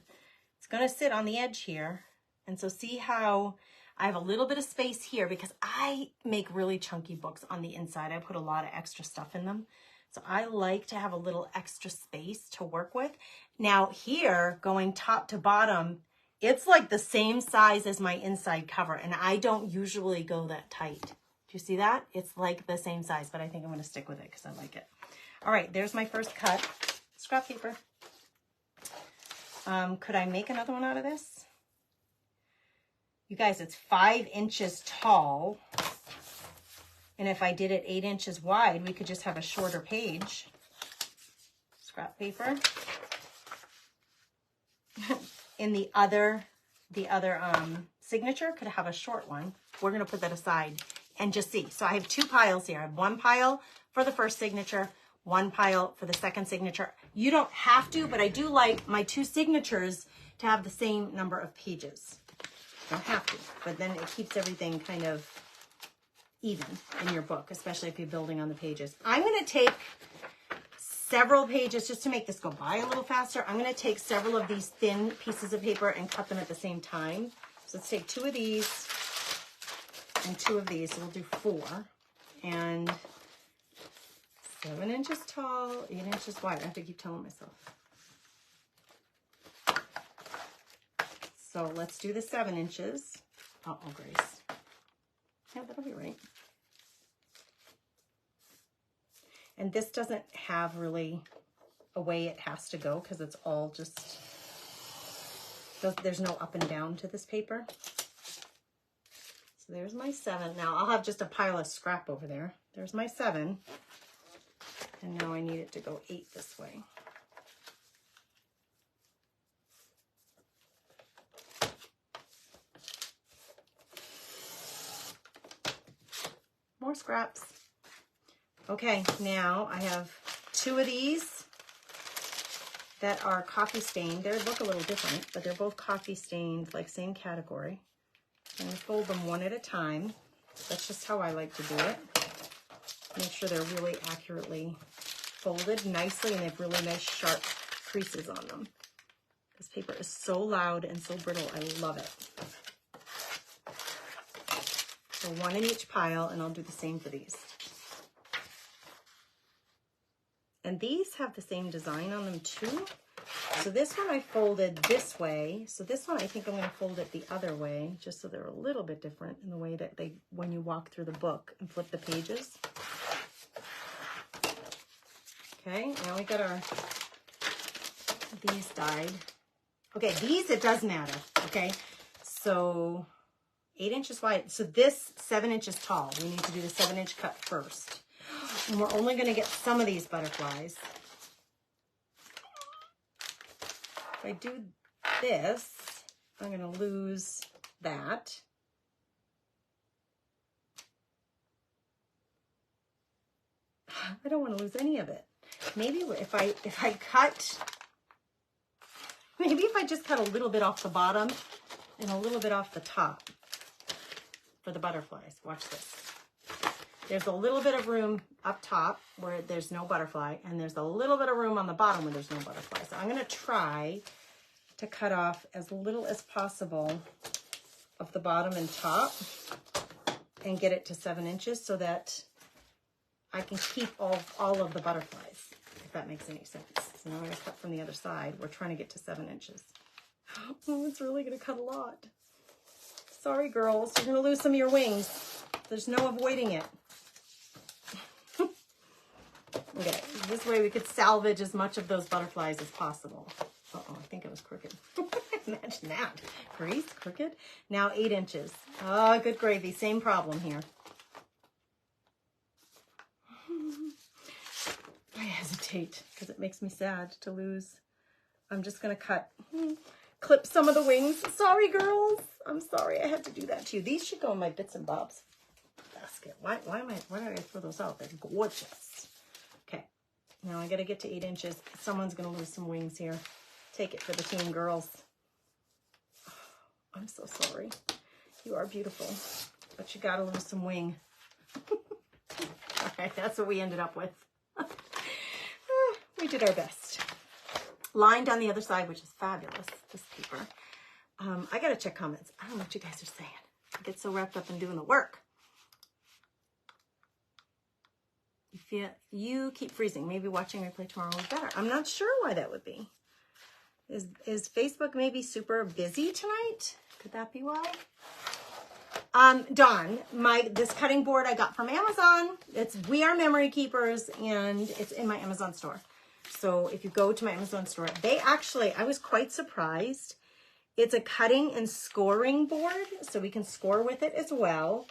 [SPEAKER 1] It's going to sit on the edge here. And so see how I have a little bit of space here because I make really chunky books on the inside. I put a lot of extra stuff in them. So I like to have a little extra space to work with. Now here, going top to bottom, it's like the same size as my inside cover, and I don't usually go that tight. Do you see that? It's like the same size, but I think I'm going to stick with it because I like it. All right, there's my first cut. Scrap paper. Could I make another one out of this? You guys, it's 5 inches tall. And if I did it 8 inches wide, we could just have a shorter page. Scrap paper. In the other signature could have a short one. We're going to put that aside and just see. So I have 2 piles here. I have 1 pile for the first signature, 1 pile for the second signature. You don't have to, but I do like my 2 signatures to have the same number of pages. You don't have to, but then it keeps everything kind of even in your book, especially if you're building on the pages. I'm going to take several pages just to make this go by a little faster. I'm going to take several of these thin pieces of paper and cut them at the same time. So let's take 2 of these and 2 of these. So we'll do 4 and 7 inches tall, 8 inches wide. I have to keep telling myself. So let's do the 7 inches. Uh-oh, Grace. Yeah, that'll be right. And this doesn't have really a way it has to go because it's all just, there's no up and down to this paper. So there's my 7. Now I'll have just a pile of scrap over there. There's my 7. And now I need it to go 8 this way. More scraps. Okay, now I have 2 of these that are coffee stained. They look a little different, but they're both coffee stained, like same category. I'm going to fold them one at a time. That's just how I like to do it. Make sure they're really accurately folded nicely and they have really nice sharp creases on them. This paper is so loud and so brittle. I love it. So 1 in each pile, and I'll do the same for these. And these have the same design on them too. So this one I folded this way. So this one I think I'm going to fold it the other way, just so they're a little bit different in the way that they, when you walk through the book and flip the pages. Okay, now we got our, these dyed. Okay, these, it does matter, okay? So 8 inches wide. So this 7 inches tall. We need to do the 7-inch cut first. And we're only going to get some of these butterflies. If I do this, I'm going to lose that. I don't want to lose any of it. Maybe if I cut, maybe if I just cut a little bit off the bottom and a little bit off the top for the butterflies. Watch this. There's a little bit of room up top where there's no butterfly, and there's a little bit of room on the bottom where there's no butterfly. So I'm going to try to cut off as little as possible of the bottom and top and get it to 7 inches so that I can keep all of the butterflies, if that makes any sense. So now I'm going to cut from the other side. We're trying to get to 7 inches. Oh, it's really going to cut a lot. Sorry, girls. You're going to lose some of your wings. There's no avoiding it. Okay, this way we could salvage as much of those butterflies as possible. Uh-oh, I think it was crooked. Imagine that. Grace, crooked. Now 8 inches. Oh, good gravy. Same problem here. I hesitate because it makes me sad to lose. I'm just going to clip some of the wings. Sorry, girls. I'm sorry I had to do that to you. These should go in my bits and bobs basket. Why did I throw those out? They're gorgeous. Okay. Now I got to get to 8 inches. Someone's going to lose some wings here. Take it for the team, girls. Oh, I'm so sorry. You are beautiful, but you got to lose some wing. All right, that's what we ended up with. We did our best. Lined on the other side, which is fabulous, this paper. I got to check comments. I don't know what you guys are saying. I get so wrapped up in doing the work. You keep freezing. Maybe watching replay tomorrow would be better. I'm not sure why that would be. Is Facebook maybe super busy tonight? Could that be why? Dawn, this cutting board I got from Amazon. We Are Memory Keepers, and it's in my Amazon store. So if you go to my Amazon store, I was quite surprised. It's a cutting and scoring board, so we can score with it as well.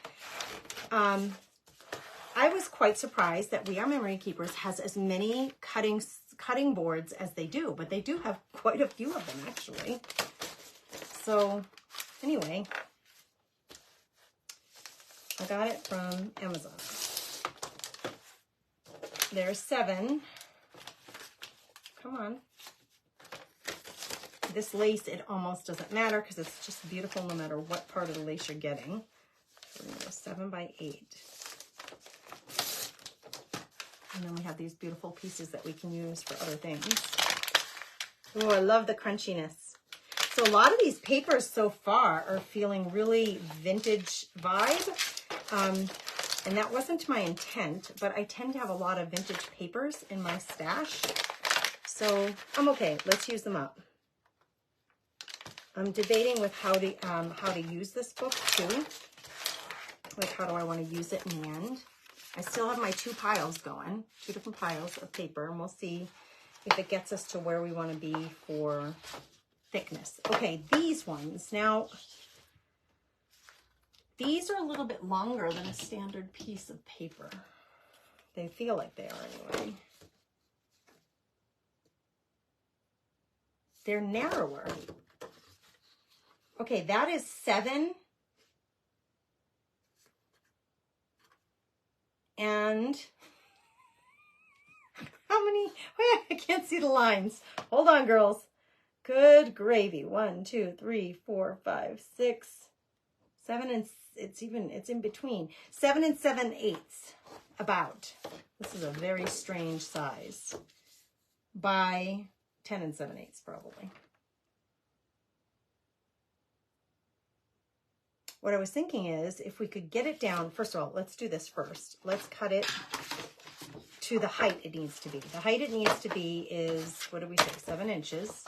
[SPEAKER 1] I was quite surprised that We Are Memory Keepers has as many cutting boards as they do, but they do have quite a few of them actually. So anyway, I got it from Amazon. There's 7. Come on. This lace, it almost doesn't matter because it's just beautiful no matter what part of the lace you're getting. So we're going to go 7 by 8. And then we have these beautiful pieces that we can use for other things. Oh, I love the crunchiness. So a lot of these papers so far are feeling really vintage vibe. And that wasn't my intent, but I tend to have a lot of vintage papers in my stash. So I'm okay. Let's use them up. I'm debating with how to use this book too. Like, how do I want to use it in the end? I still have my 2 piles going, 2 different piles of paper, and we'll see if it gets us to where we want to be for thickness. Okay, these ones. Now, these are a little bit longer than a standard piece of paper. They feel like they are anyway. They're narrower. Okay, that is 7. And how many? I can't see the lines. Hold on, girls. Good gravy. 1, 2, 3, 4, 5, 6, 7, and it's in between. 7 and 7/8. About. This is a very strange size. By 10 and 7/8 probably. What I was thinking is if we could get it down, first of all, let's do this first. Let's cut it to the height it needs to be. The height it needs to be is, what do we say, 7 inches.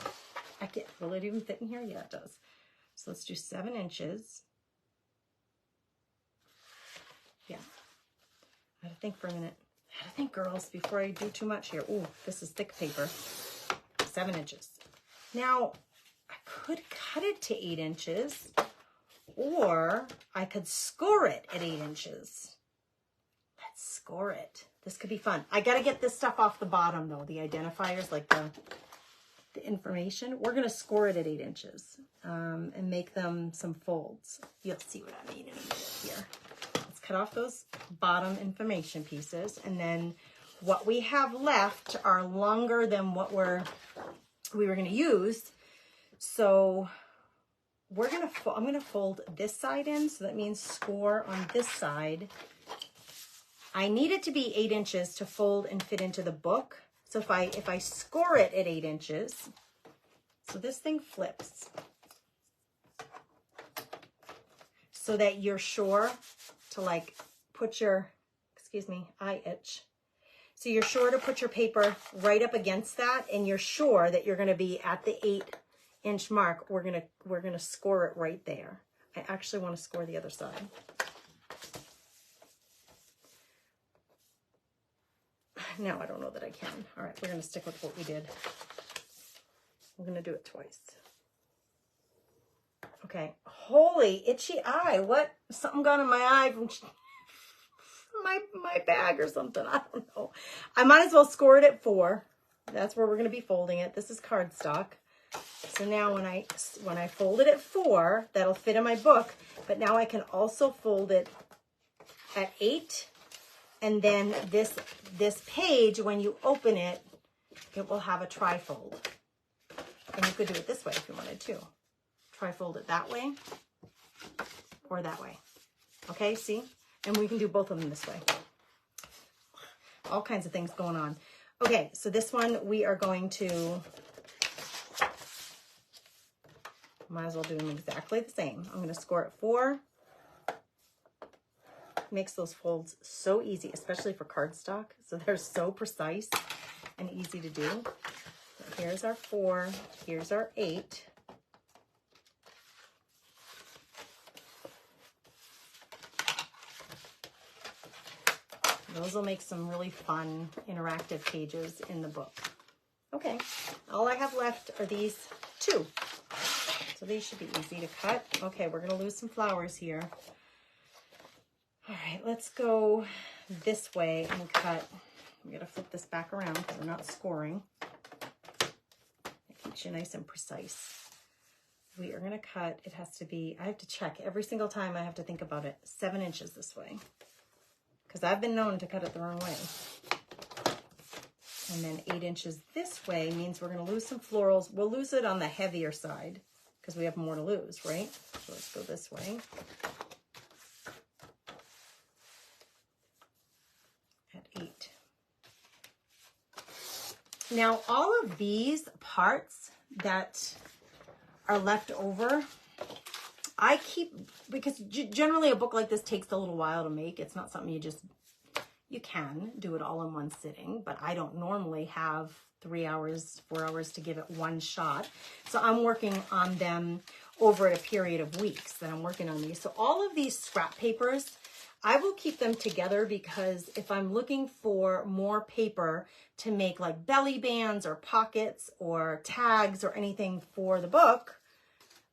[SPEAKER 1] Will it even fit in here? Yeah, it does. So let's do 7 inches. Yeah. I had to think for a minute. I had to think, girls, before I do too much here. Ooh, this is thick paper. 7 inches. Now, I could cut it to 8 inches. Or I could score it at 8 inches. Let's score it. This could be fun. I got to get this stuff off the bottom, though. The identifiers, like the information. We're going to score it at 8 inches and make them some folds. You'll see what I mean in a minute here. Let's cut off those bottom information pieces. And then what we have left are longer than what we were going to use. So I'm going to fold this side in, so that means score on this side. I need it to be 8 inches to fold and fit into the book. So if I score it at 8 inches, so this thing flips so that you're sure to like put your, excuse me, I itch. So you're sure to put your paper right up against that, and you're sure that you're going to be at the 8-inch mark. We're gonna score it right there. I actually want to score the other side. Now I don't know that I can. All right, we're gonna stick with what we did. We're gonna do it twice. Okay. Holy itchy eye. What? Something got in my eye from my bag or something. I don't know. I might as well score it at 4. That's where we're gonna be folding it. This is cardstock. So now when I fold it at 4, that'll fit in my book, but now I can also fold it at 8, and then this page, when you open it, it will have a trifold. And you could do it this way if you wanted to. Trifold it that way or that way. Okay, see? And we can do both of them this way. All kinds of things going on. Okay, so this one we are going to, might as well do them exactly the same. I'm going to score at 4. Makes those folds so easy, especially for cardstock. So they're so precise and easy to do. So here's our 4, here's our 8. Those will make some really fun interactive pages in the book. Okay, all I have left are these 2. So these should be easy to cut. Okay, we're gonna lose some flowers here. All right, let's go this way and cut. I'm gonna flip this back around because we're not scoring. It keeps you nice and precise. We are gonna cut, it has to be, I have to check every single time I have to think about it, 7 inches this way. Because I've been known to cut it the wrong way. And then 8 inches this way means we're gonna lose some florals. We'll lose it on the heavier side because we have more to lose, right? So let's go this way. At 8. Now all of these parts that are left over, I keep, because generally a book like this takes a little while to make. It's not something you can do it all in one sitting, but I don't normally have 3 hours, 4 hours to give it one shot. So I'm working on them over a period of weeks that I'm working on these. So all of these scrap papers, I will keep them together because if I'm looking for more paper to make like belly bands or pockets or tags or anything for the book,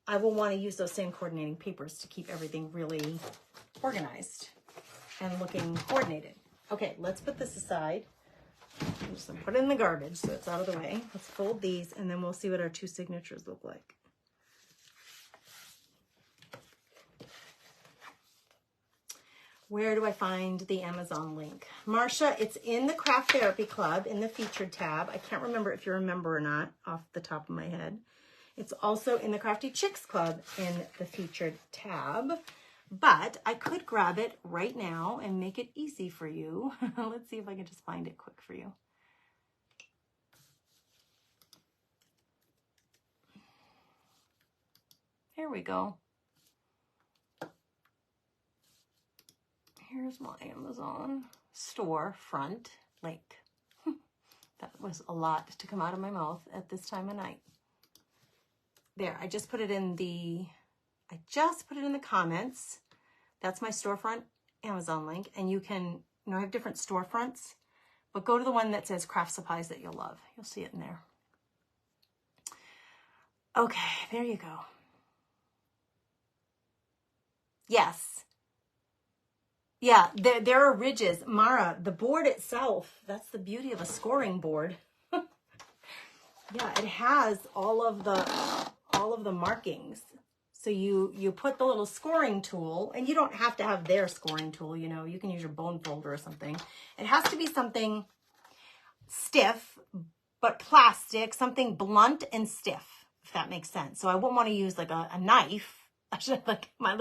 [SPEAKER 1] I will want to use those same coordinating papers to keep everything really organized and looking coordinated. Okay, let's put this aside. I'm just gonna put it in the garbage so it's out of the way. Let's fold these and then we'll see what our 2 signatures look like. Where do I find the Amazon link? Marcia, it's in the Craft Therapy Club in the featured tab. I can't remember if you remember or not off the top of my head. It's also in the Crafty Chicks Club in the featured tab, but I could grab it right now and make it easy for you. Let's see if I can just find it quick for you. Here we go. Here's my Amazon storefront link. That was a lot to come out of my mouth at this time of night. There, I just put it in the comments. That's my storefront Amazon link. And you can, I have different storefronts, but go to the one that says craft supplies that you'll love. You'll see it in there. Okay, there you go. Yes. Yeah, there are ridges. Mara, the board itself, that's the beauty of a scoring board. Yeah, it has all of the markings. So you put the little scoring tool, and you don't have to have their scoring tool, you can use your bone folder or something. It has to be something stiff, but plastic, something blunt and stiff, if that makes sense. So I wouldn't want to use like a knife. I should have like my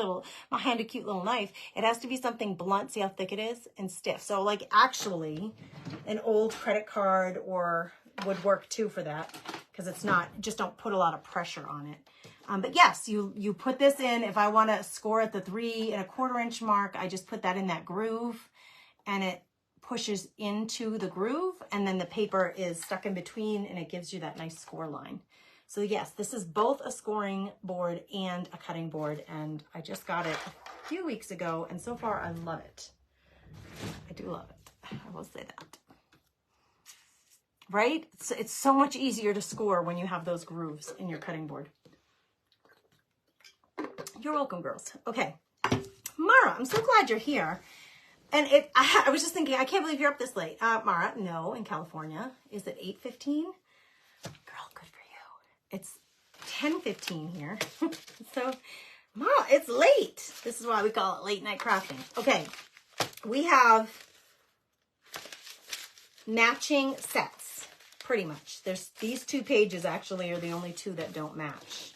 [SPEAKER 1] handy cute little knife. It has to be something blunt, see how thick it is, and stiff. So like actually an old credit card or would work too for that, because it's not, just don't put a lot of pressure on it. But yes, you put this in. If I want to score at the 3 1/4 inch mark, I just put that in that groove and it pushes into the groove, and then the paper is stuck in between and it gives you that nice score line. So yes, this is both a scoring board and a cutting board, and I just got it a few weeks ago, and so far I love it. I do love it. I will say that. Right? It's so much easier to score when you have those grooves in your cutting board. You're welcome, girls. Okay. Mara, I'm so glad you're here. And I was just thinking, I can't believe you're up this late. Mara, no, in California. Is it 8:15? Girl, good for you. It's 10:15 here. So, Mara, it's late. This is why we call it late night crafting. Okay. We have matching sets, pretty much. There's these 2 pages actually are the only 2 that don't match.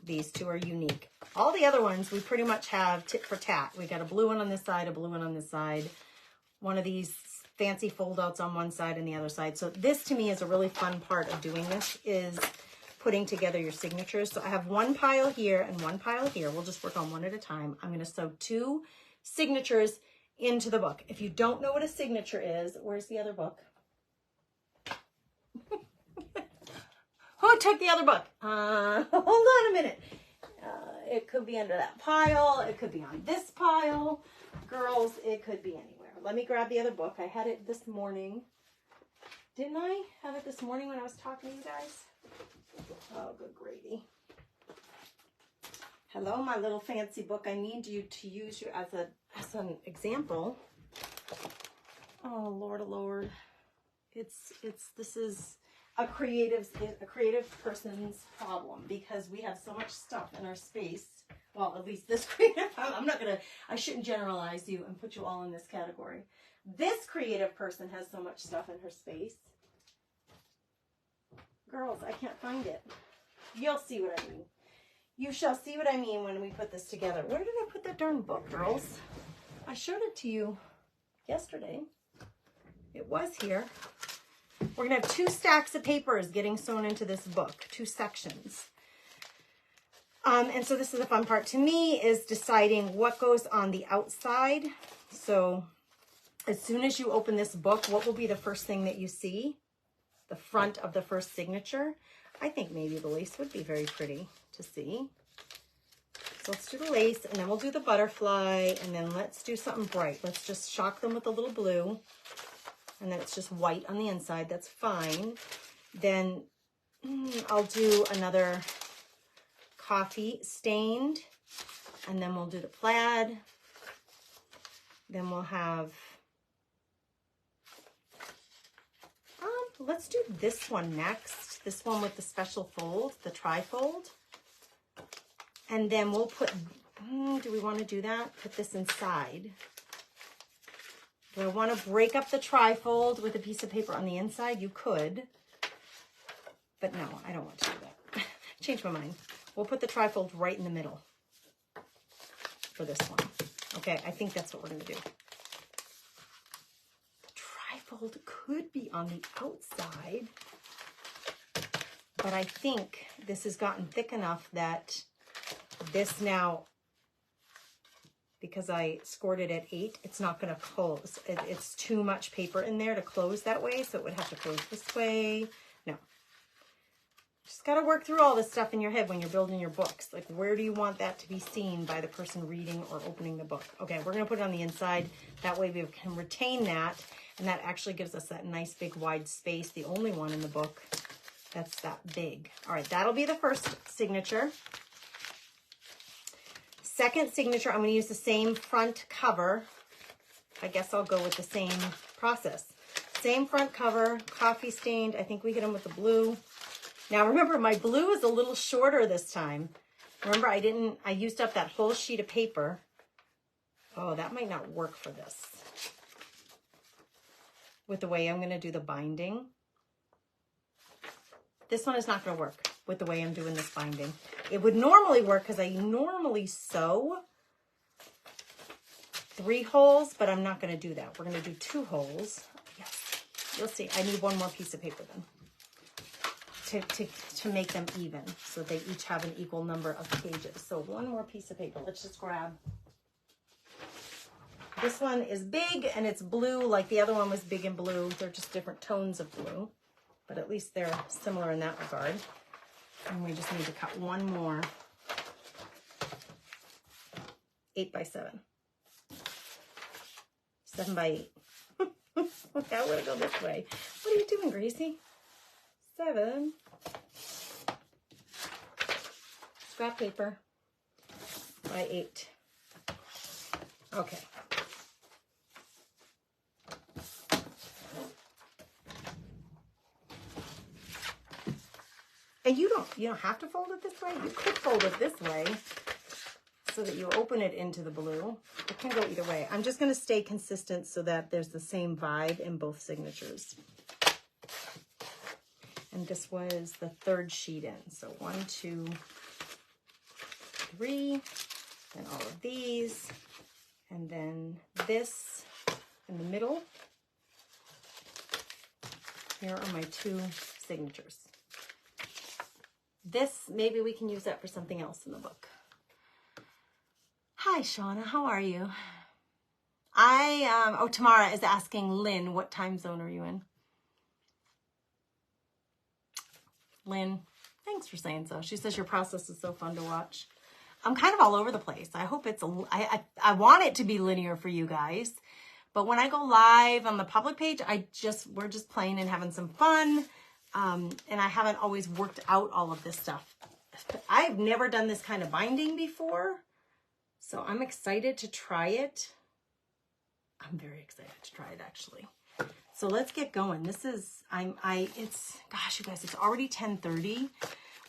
[SPEAKER 1] These 2 are unique. All the other ones we pretty much have tit for tat. We got a blue one on this side, a blue one on this side, one of these fancy fold outs on one side and the other side. So this to me is a really fun part of doing this, is putting together your signatures. So I have one pile here and one pile here. We'll just work on one at a time. I'm going to sew 2 signatures into the book. If you don't know what a signature is, where's the other book? Who took the other book? Hold on a minute. It could be under that pile. It could be on this pile. Girls, it could be anywhere. Let me grab the other book. I had it this morning. Didn't I have it this morning when I was talking to you guys? Oh, good gravy. Hello, my little fancy book. I need you to use you as an example. Oh, Lord, oh Lord. This is a creative person's problem because we have so much stuff in our space. Well, at least this creative, I shouldn't generalize you and put you all in this category. This creative person has so much stuff in her space. Girls, I can't find it. You'll see what I mean. You shall see what I mean when we put this together. Where did I put that darn book, girls? I showed it to you yesterday. It was here. We're going to have 2 stacks of papers getting sewn into this book, 2 sections. And so this is the fun part to me, is deciding what goes on the outside. So as soon as you open this book, what will be the first thing that you see? The front of the first signature. I think maybe the lace would be very pretty to see. So let's do the lace, and then we'll do the butterfly, and then let's do something bright. Let's just shock them with a little blue, and then it's just white on the inside. That's fine. Then I'll do another coffee stained, and then we'll do the plaid. Then we'll have, let's do this one next. This one with the special fold, the tri-fold. And then we'll put, do we want to do that? Put this inside. Do I want to break up the tri-fold with a piece of paper on the inside? You could. But no, I don't want to do that. Change my mind. We'll put the tri-fold right in the middle for this one. Okay, I think that's what we're going to do. The tri-fold could be on the outside. But I think this has gotten thick enough that this now, because I scored it at 8, it's not going to close. It's too much paper in there to close that way, so it would have to close this way. No. Just got to work through all this stuff in your head when you're building your books. Like, where do you want that to be seen by the person reading or opening the book? Okay, we're going to put it on the inside. That way we can retain that, and that actually gives us that nice big wide space, the only one in the book that's that big. All right, that'll be the first signature. Second signature, I'm going to use the same front cover. I guess I'll go with the same process. Same front cover, coffee stained. I think we hit them with the blue. Now remember, my blue is a little shorter this time. Remember, I used up that whole sheet of paper. Oh, that might not work for this. With the way I'm going to do the binding. This one is not going to work with the way I'm doing this binding. It would normally work because I normally sew 3 holes, but I'm not going to do that. We're going to do 2 holes. Yes, you'll see. I need 1 more piece of paper then to make them even, so they each have an equal number of pages. So 1 more piece of paper. Let's just grab. This one is big and it's blue, like the other one was big and blue. They're just different tones of blue, but at least they're similar in that regard. And we just need to cut 1 more 8 by 7. 7 by 8. I want to go this way. What are you doing, Gracie? 7. Scrap paper by 8. Okay. And you don't have to fold it this way. You could fold it this way so that you open it into the blue. It can go either way. I'm just going to stay consistent so that there's the same vibe in both signatures. And this was the 3rd sheet in. So 1, 2, 3, and all of these, and then this in the middle. Here are my 2 signatures. This, maybe we can use that for something else in the book. Hi, Shauna. How are you? Oh, Tamara is asking Lynn, what time zone are you in? Lynn, thanks for saying so. She says your process is so fun to watch. I'm kind of all over the place. I hope it's, I want it to be linear for you guys. But when I go live on the public page, we're just playing and having some fun. And I haven't always worked out all of this stuff. I've never done this kind of binding before. So I'm excited to try it. I'm very excited to try it actually. So let's get going. Gosh, you guys, it's already 10:30.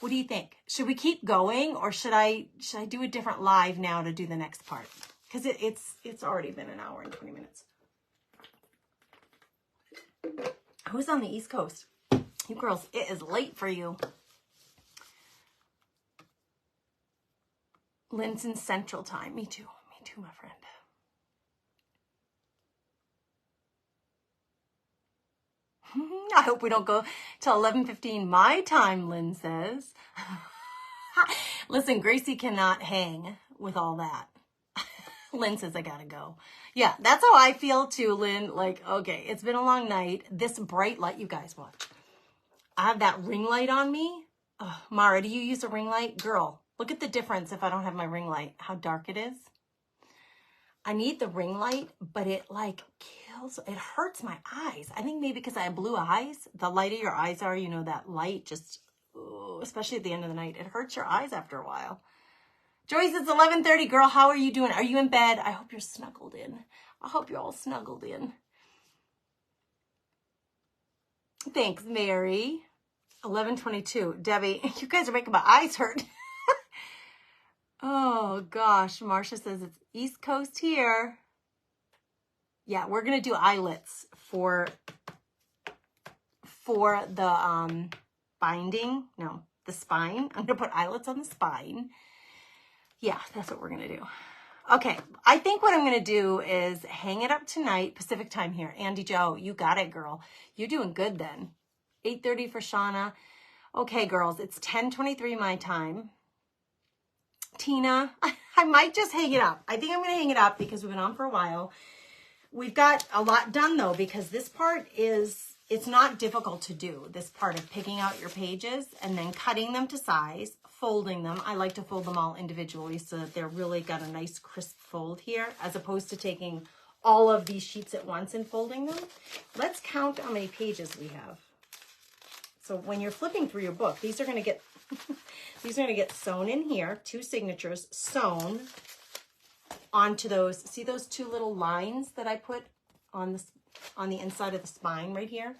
[SPEAKER 1] What do you think? Should we keep going or should I do a different live now to do the next part? Because it's already been an hour and 20 minutes. Who's on the East Coast? You girls, it is late for you. Lynn's in Central Time. Me too, my friend. I hope we don't go till 11:15 my time, Lynn says. Listen, Gracie cannot hang with all that. Lynn says, I gotta go. Yeah, that's how I feel too, Lynn. Like, okay, it's been a long night. This bright light, you guys watch. I have that ring light on me. Oh, Mara, do you use a ring light? Girl, look at the difference if I don't have my ring light. How dark it is. I need the ring light, but it like kills, it hurts my eyes. I think maybe because I have blue eyes. The lighter your eyes are, you know, that light just, ooh, especially at the end of the night, it hurts your eyes after a while. Joyce, it's 11:30. Girl, how are you doing? Are you in bed? I hope you're snuggled in. I hope you're all snuggled in. Thanks, Mary. 11:22. Debbie, you guys are making my eyes hurt. Oh, gosh. Marcia says it's East Coast here. Yeah, we're going to do eyelets for the binding. No, the spine. I'm going to put eyelets on the spine. Yeah, that's what we're going to do. Okay, I think what I'm going to do is hang it up tonight, Pacific time here. Andy Joe, you got it, girl. You're doing good then. 8:30 for Shauna. Okay, girls, it's 10:23 my time. Tina, I might just hang it up. I think I'm going to hang it up because we've been on for a while. We've got a lot done though, because this part it's not difficult to do. This part of picking out your pages and then cutting them to size, folding them. I like to fold them all individually so that they're really got a nice crisp fold here, as opposed to taking all of these sheets at once and folding them. Let's count how many pages we have. So when you're flipping through your book, these are going to get these are going to get sewn in here, 2 signatures sewn onto those. See those 2 little lines that I put on the inside of the spine right here?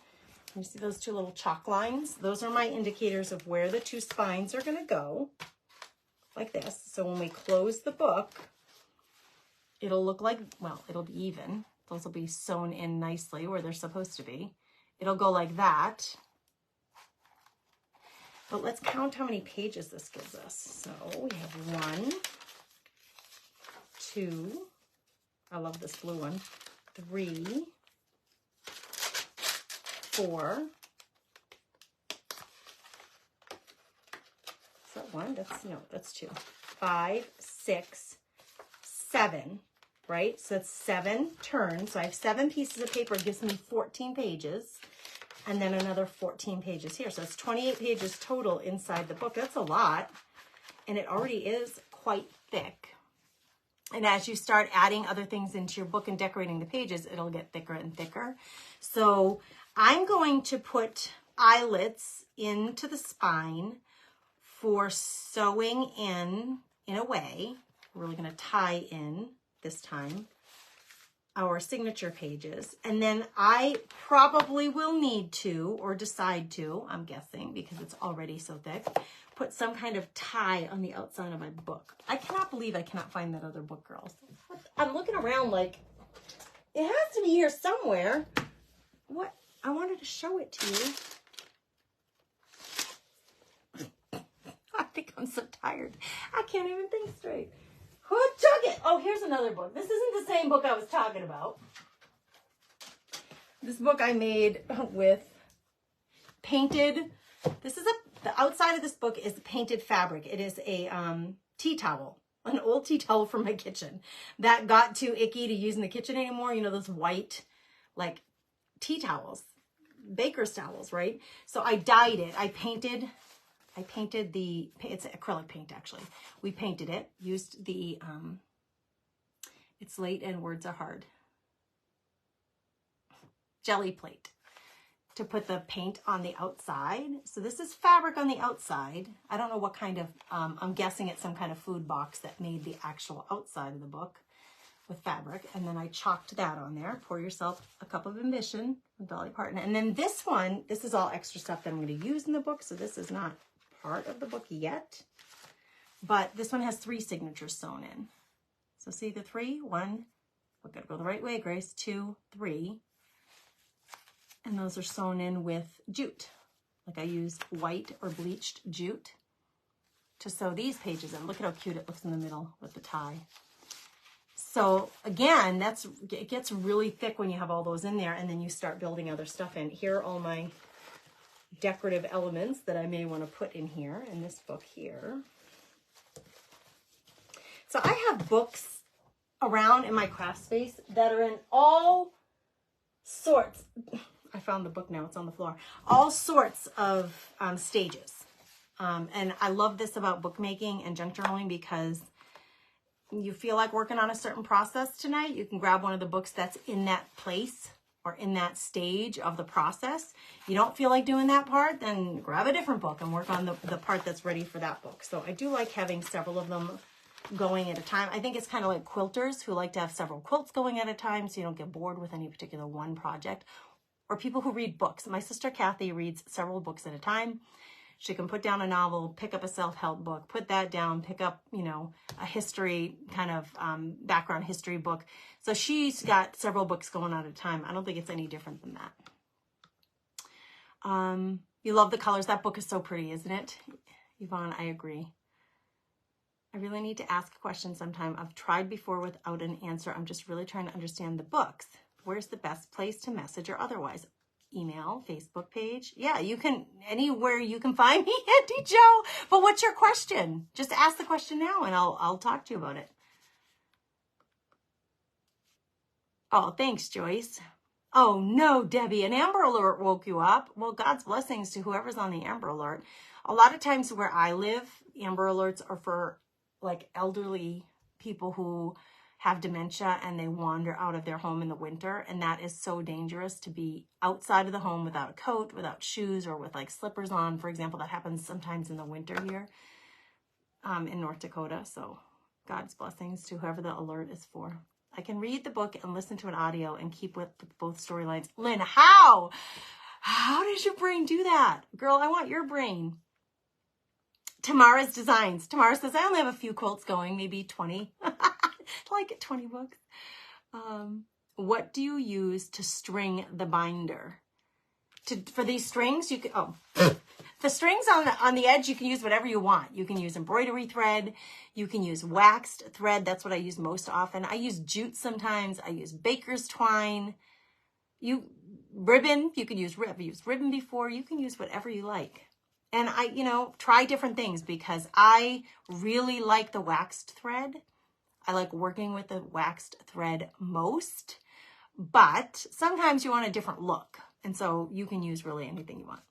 [SPEAKER 1] You see those 2 little chalk lines? Those are my indicators of where the 2 spines are going to go, like this. So when we close the book, it'll look like, well, it'll be even. Those will be sewn in nicely where they're supposed to be. It'll go like that. But let's count how many pages this gives us. So we have 1, 2, I love this blue one, 3, 4, is that 1? That's 2, 5, 6, 7, right? So it's 7 turns. So I have 7 pieces of paper, it gives me 14 pages. And then another 14 pages here. So it's 28 pages total inside the book. That's a lot. And it already is quite thick. And as you start adding other things into your book and decorating the pages, it'll get thicker and thicker. So I'm going to put eyelets into the spine for sewing in a way. We're really going to tie in this time our signature pages. And then I probably will need to, or decide to, I'm guessing because it's already so thick, put some kind of tie on the outside of my book. I cannot believe I cannot find that other book, girls. I'm looking around like, it has to be here somewhere. What? I wanted to show it to you. I think I'm so tired. I can't even think straight. Who took it? Oh, here's another book. This isn't the same book I was talking about. This book I made with painted, the outside of this book is painted fabric. It is a tea towel. an old tea towel from my kitchen that got too icky to use in the kitchen anymore. You know, those white, like, tea towels, baker's towels, right? So I dyed it. I painted it's acrylic paint, actually. We painted it, used the, it's late and words are hard, jelly plate to put the paint on the outside. So this is fabric on the outside. I don't know what kind of, I'm guessing it's some kind of food box that made the actual outside of the book with fabric. And then I chalked that on there. Pour yourself a cup of ambition with Dolly Parton. And then this one, this is all extra stuff that I'm going to use in the book. So this is not part of the book yet. But this one has 3 signatures sewn in. So see the 3? 1, we've got to go the right way, Grace. 2, 3. And those are sewn in with jute. Like I used white or bleached jute to sew these pages in. Look at how cute it looks in the middle with the tie. So again, it gets really thick when you have all those in there, and then you start building other stuff in. Here are all my decorative elements that I may want to put in here in this book here. So I have books around in my craft space that are in all sorts. I found the book now, it's on the floor. All sorts of stages. And I love this about bookmaking and junk journaling because you feel like working on a certain process tonight, you can grab one of the books that's in that place or in that stage of the process. You don't feel like doing that part, then grab a different book and work on the part that's ready for that book. So I do like having several of them going at a time. I think it's kind of like quilters who like to have several quilts going at a time so you don't get bored with any particular one project. Or people who read books. My sister Kathy reads several books at a time. She can put down a novel, pick up a self-help book, put that down, pick up, you know, a history kind of background history book. So she's got several books going on at a time. I don't think it's any different than that. You love the colors. That book is so pretty, isn't it? Yvonne, I agree. I really need to ask a question sometime. I've tried before without an answer. I'm just really trying to understand the books. Where's the best place to message or otherwise? Email, Facebook page. Yeah, you can, anywhere you can find me, Auntie Joe. But what's your question? Just ask the question now and I'll talk to you about it. Oh, thanks, Joyce. Oh no, Debbie, an Amber Alert woke you up. Well, God's blessings to whoever's on the Amber Alert. A lot of times where I live, Amber Alerts are for like elderly people who have dementia and they wander out of their home in the winter, and that is so dangerous to be outside of the home without a coat, without shoes, or with like slippers on, for example. That happens sometimes in the winter here in North Dakota. So God's blessings to whoever the alert is for. I can read the book and listen to an audio and keep with both storylines. Lynn, how does your brain do that? Girl, I want your brain. Tamara's Designs. Tamara says, I only have a few quilts going, maybe 20. Like 20 books. What do you use to string the binder? For these strings, you can, the strings on the edge, you can use whatever you want. You can use embroidery thread. You can use waxed thread. That's what I use most often. I use jute sometimes. I use baker's twine. Ribbon, you can use ribbon. I've used ribbon before. You can use whatever you like. And try different things because I really like the waxed thread. I like working with the waxed thread most, but sometimes you want a different look. And so you can use really anything you want.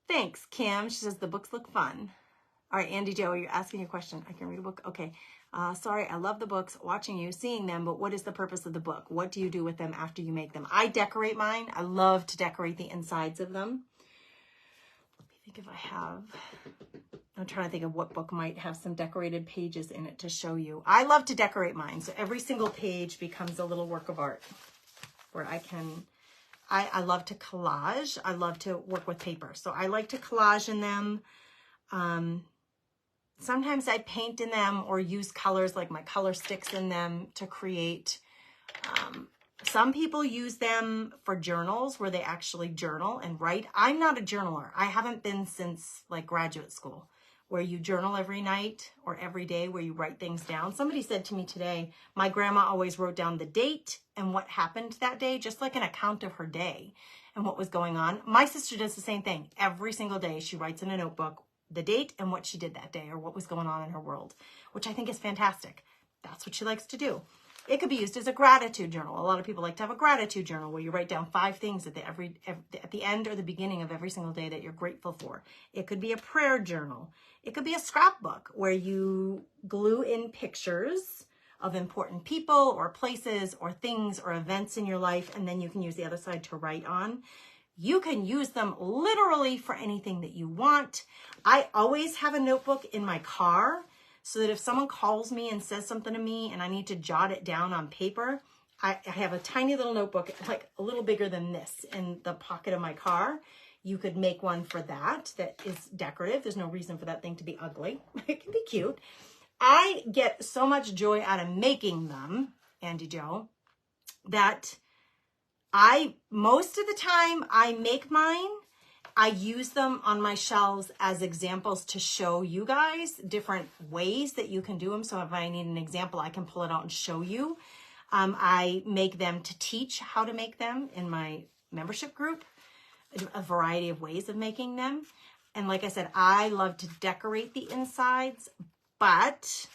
[SPEAKER 1] Thanks, Kim. She says the books look fun. All right, Andy Joe, you're asking a question. I can read a book. Okay. Sorry, I love the books, watching you, seeing them, but what is the purpose of the book? What do you do with them after you make them? I decorate mine. I love to decorate the insides of them. Let me think if I have. I'm trying to think of what book might have some decorated pages in it to show you. I love to decorate mine. So every single page becomes a little work of art where I love to collage. I love to work with paper. So I like to collage in them. Sometimes I paint in them or use colors like my color sticks in them to create. Some people use them for journals where they actually journal and write. I'm not a journaler. I haven't been since like graduate school where you journal every night or every day where you write things down. Somebody said to me today, my grandma always wrote down the date and what happened that day, just like an account of her day and what was going on. My sister does the same thing. Every single day she writes in a notebook the date and what she did that day or what was going on in her world, which I think is fantastic. That's what she likes to do. It could be used as a gratitude journal. A lot of people like to have a gratitude journal where you write down 5 things at the end or the beginning of every single day that you're grateful for. It could be a prayer journal. It could be a scrapbook where you glue in pictures of important people or places or things or events in your life, and then you can use the other side to write on. You can use them literally for anything that you want. I always have a notebook in my car so that if someone calls me and says something to me and I need to jot it down on paper, I have a tiny little notebook, like a little bigger than this, in the pocket of my car. You could make one for that is decorative. There's no reason for that thing to be ugly. It can be cute. I get so much joy out of making them, Andy Joe, that most of the time I make mine, I use them on my shelves as examples to show you guys different ways that you can do them. So if I need an example, I can pull it out and show you. I make them to teach how to make them in my membership group, a variety of ways of making them. And like I said, I love to decorate the insides, but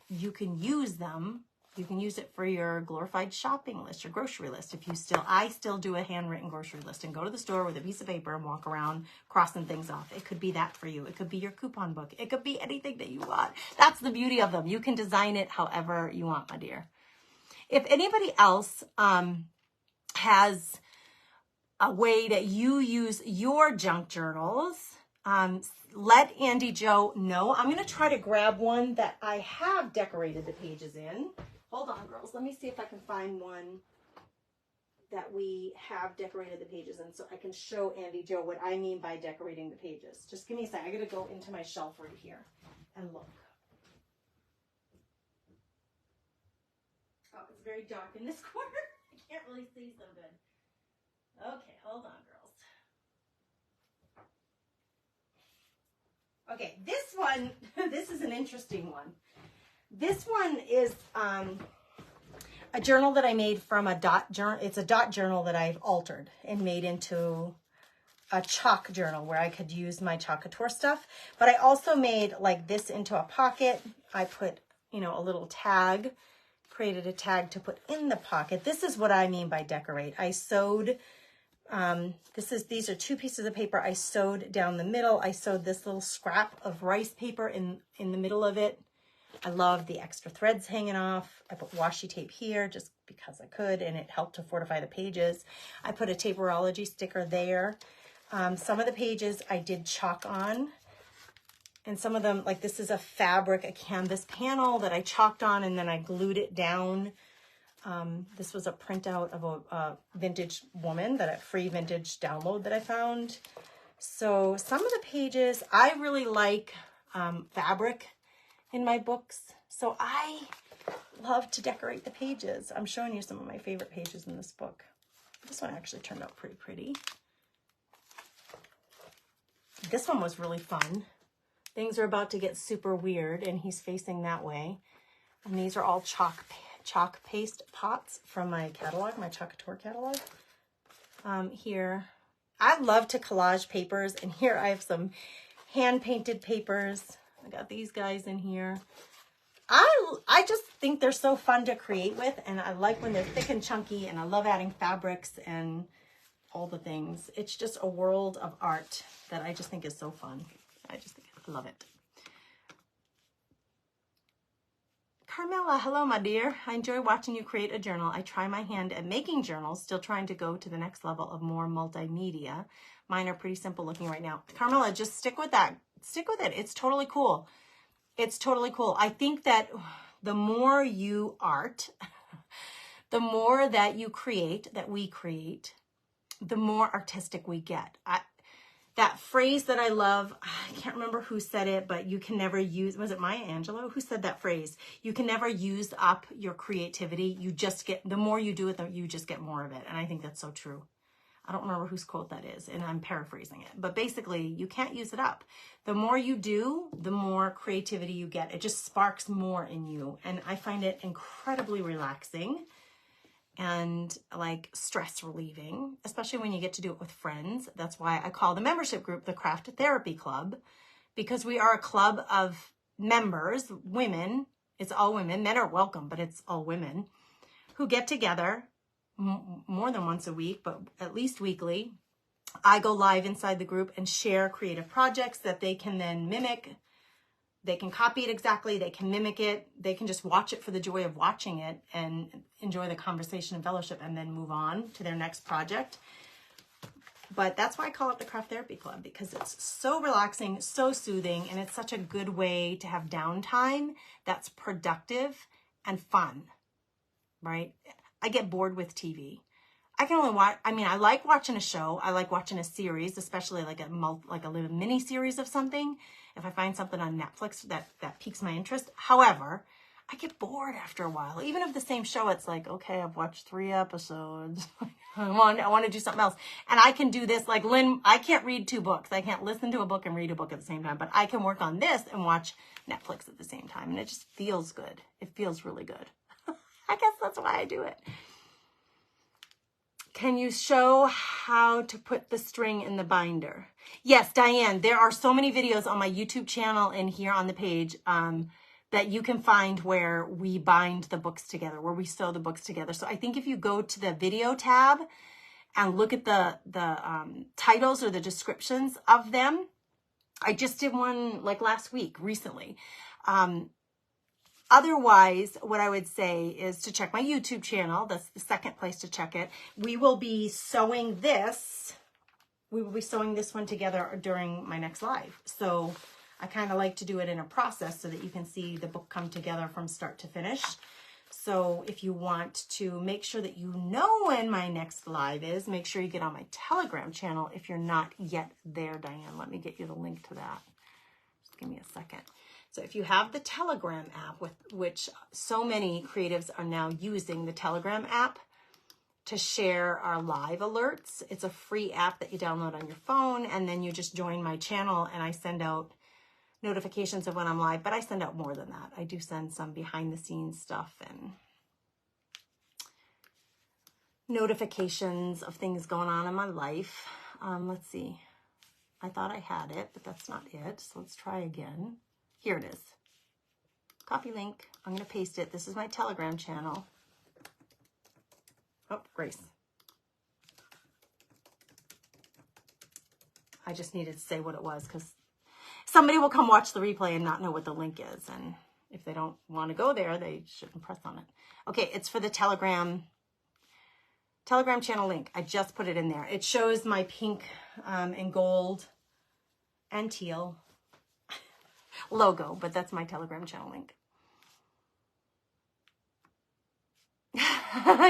[SPEAKER 1] you can use them. You can use it for your glorified shopping list, your grocery list. I still do a handwritten grocery list and go to the store with a piece of paper and walk around crossing things off. It could be that for you. It could be your coupon book. It could be anything that you want. That's the beauty of them. You can design it however you want, my dear. If anybody else has a way that you use your junk journals, let Andy Joe know. I'm going to try to grab one that I have decorated the pages in. Hold on, girls. Let me see if I can find one that we have decorated the pages in so I can show Andy Joe what I mean by decorating the pages. Just give me a second. I got to go into my shelf right here and look. Oh, it's very dark in this corner. I can't really see so good. Okay, hold on, girls. Okay, this one, this is an interesting one. This one is a journal that I made from a dot journal. It's a dot journal that I've altered and made into a chalk journal where I could use my chalk couture stuff. But I also made like this into a pocket. I put, a little tag, created a tag to put in the pocket. This is what I mean by decorate. I sewed, these are 2 pieces of paper. I sewed down the middle. I sewed this little scrap of rice paper in the middle of it. I love the extra threads hanging off. I put washi tape here just because I could, and it helped to fortify the pages. I put a Taperology sticker there. Some of the pages I did chalk on, and some of them, like this is a canvas panel that I chalked on, and then I glued it down. This was a printout of a vintage woman, free vintage download that I found. So some of the pages, I really like fabric in my books. So I love to decorate the pages. I'm showing you some of my favorite pages in this book. This one actually turned out pretty pretty. This one was really fun. Things are about to get super weird, and he's facing that way. And these are all chalk paste pots from my catalog, my Chalk Couture catalog. Here, I love to collage papers, and here I have some hand-painted papers. I got these guys in here. I just think they're so fun to create with, and I like when they're thick and chunky, and I love adding fabrics and all the things. It's just a world of art that I just think is so fun. I love it. Carmela, hello, my dear. I enjoy watching you create a journal. I try my hand at making journals, still trying to go to the next level of more multimedia. Mine are pretty simple looking right now. Carmela, just stick with that. Stick with it. It's totally cool. It's totally cool. I think that the more you art, the more that you create, that we create, the more artistic we get. That phrase that I love, I can't remember who said it, but you can never use, was it Maya Angelou who said that phrase? You can never use up your creativity. You just get, the more you do it, you just get more of it. And I think that's so true. I don't remember whose quote that is, and I'm paraphrasing it. But basically, you can't use it up. The more you do, the more creativity you get. It just sparks more in you. And I find it incredibly relaxing. and like stress relieving, especially when you get to do it with friends. That's why I call the membership group the Craft Therapy Club, because we are a club of members, women. It's all women. Men are welcome, but it's all women who get together more than once a week, but at least weekly. I go live inside the group and share creative projects that they can then mimic. They can copy it exactly. They can mimic it. They can just watch it for the joy of watching it and enjoy the conversation and fellowship and then move on to their next project. But that's why I call it the Craft Therapy Club, because it's so relaxing, so soothing, and it's such a good way to have downtime that's productive and fun, right? I get bored with TV. I can only watch, I mean, I like watching a show. I like watching a series, especially like a little mini series of something. If I find something on Netflix that piques my interest. However, I get bored after a while. Even if the same show, it's like, okay, I've watched 3 episodes. I want to do something else. And I can do this like Lynn. I can't read 2 books. I can't listen to a book and read a book at the same time, but I can work on this and watch Netflix at the same time. And it just feels good. It feels really good. I guess that's why I do it. Can you show how to put the string in the binder? Yes, Diane, there are so many videos on my YouTube channel and here on the page that you can find where we bind the books together, where we sew the books together. So I think if you go to the video tab and look at the titles or the descriptions of them, I just did one like last week, recently. Otherwise, what I would say is to check my YouTube channel. That's the second place to check it. We will be sewing this. We will be sewing this one together during my next live. So I kind of like to do it in a process so that you can see the book come together from start to finish. So if you want to make sure that you know when my next live is, make sure you get on my Telegram channel if you're not yet there, Diane. Let me get you the link to that. Just give me a second. So if you have the Telegram app, with which so many creatives are now using the Telegram app to share our live alerts. It's a free app that you download on your phone, and then you just join my channel and I send out notifications of when I'm live, but I send out more than that. I do send some behind the scenes stuff and notifications of things going on in my life. Let's see. I thought I had it, but that's not it. So let's try again. Here it is. Copy link. I'm going to paste it. This is my Telegram channel. Oh, Grace. I just needed to say what it was because somebody will come watch the replay and not know what the link is. And if they don't want to go there, they shouldn't press on it. Okay, it's for the Telegram channel link. I just put it in there. It shows my pink and gold and teal logo, but that's my Telegram channel link.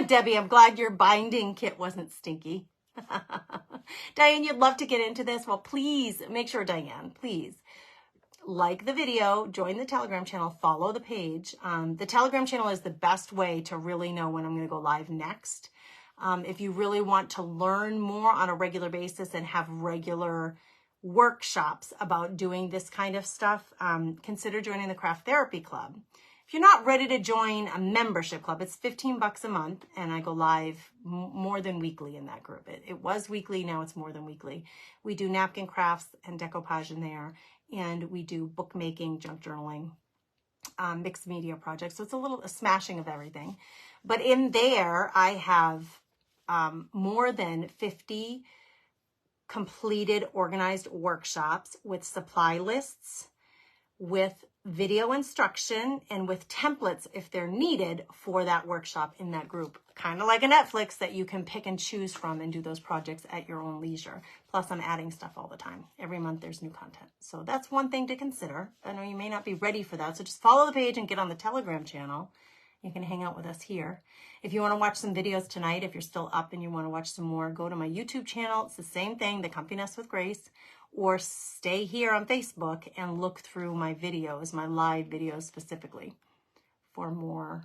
[SPEAKER 1] Debbie, I'm glad your binding kit wasn't stinky. Diane, you'd love to get into this. Well, please make sure, Diane, please like the video, join the Telegram channel, follow the page. The Telegram channel is the best way to really know when I'm going to go live next. If you really want to learn more on a regular basis and have regular workshops about doing this kind of stuff, consider joining the Craft Therapy Club. If you're not ready to join a membership club, it's $15 a month, and I go live more than weekly in that group. It was weekly, now it's more than weekly. We do napkin crafts and decoupage in there, and we do bookmaking, junk journaling, mixed media projects. So it's a smashing of everything. But in there, I have more than 50 completed, organized workshops with supply lists, with video instruction, and with templates if they're needed for that workshop in that group. Kind of like a Netflix that you can pick and choose from and do those projects at your own leisure. Plus, I'm adding stuff all the time. Every month there's new content. So that's one thing to consider. I know you may not be ready for that, so just follow the page and get on the Telegram channel. You can hang out with us here. If you want to watch some videos tonight, if you're still up and you want to watch some more, go to my YouTube channel. It's the same thing, The Comfy Nest with Grace, or stay here on Facebook and look through my videos, my live videos specifically, for more.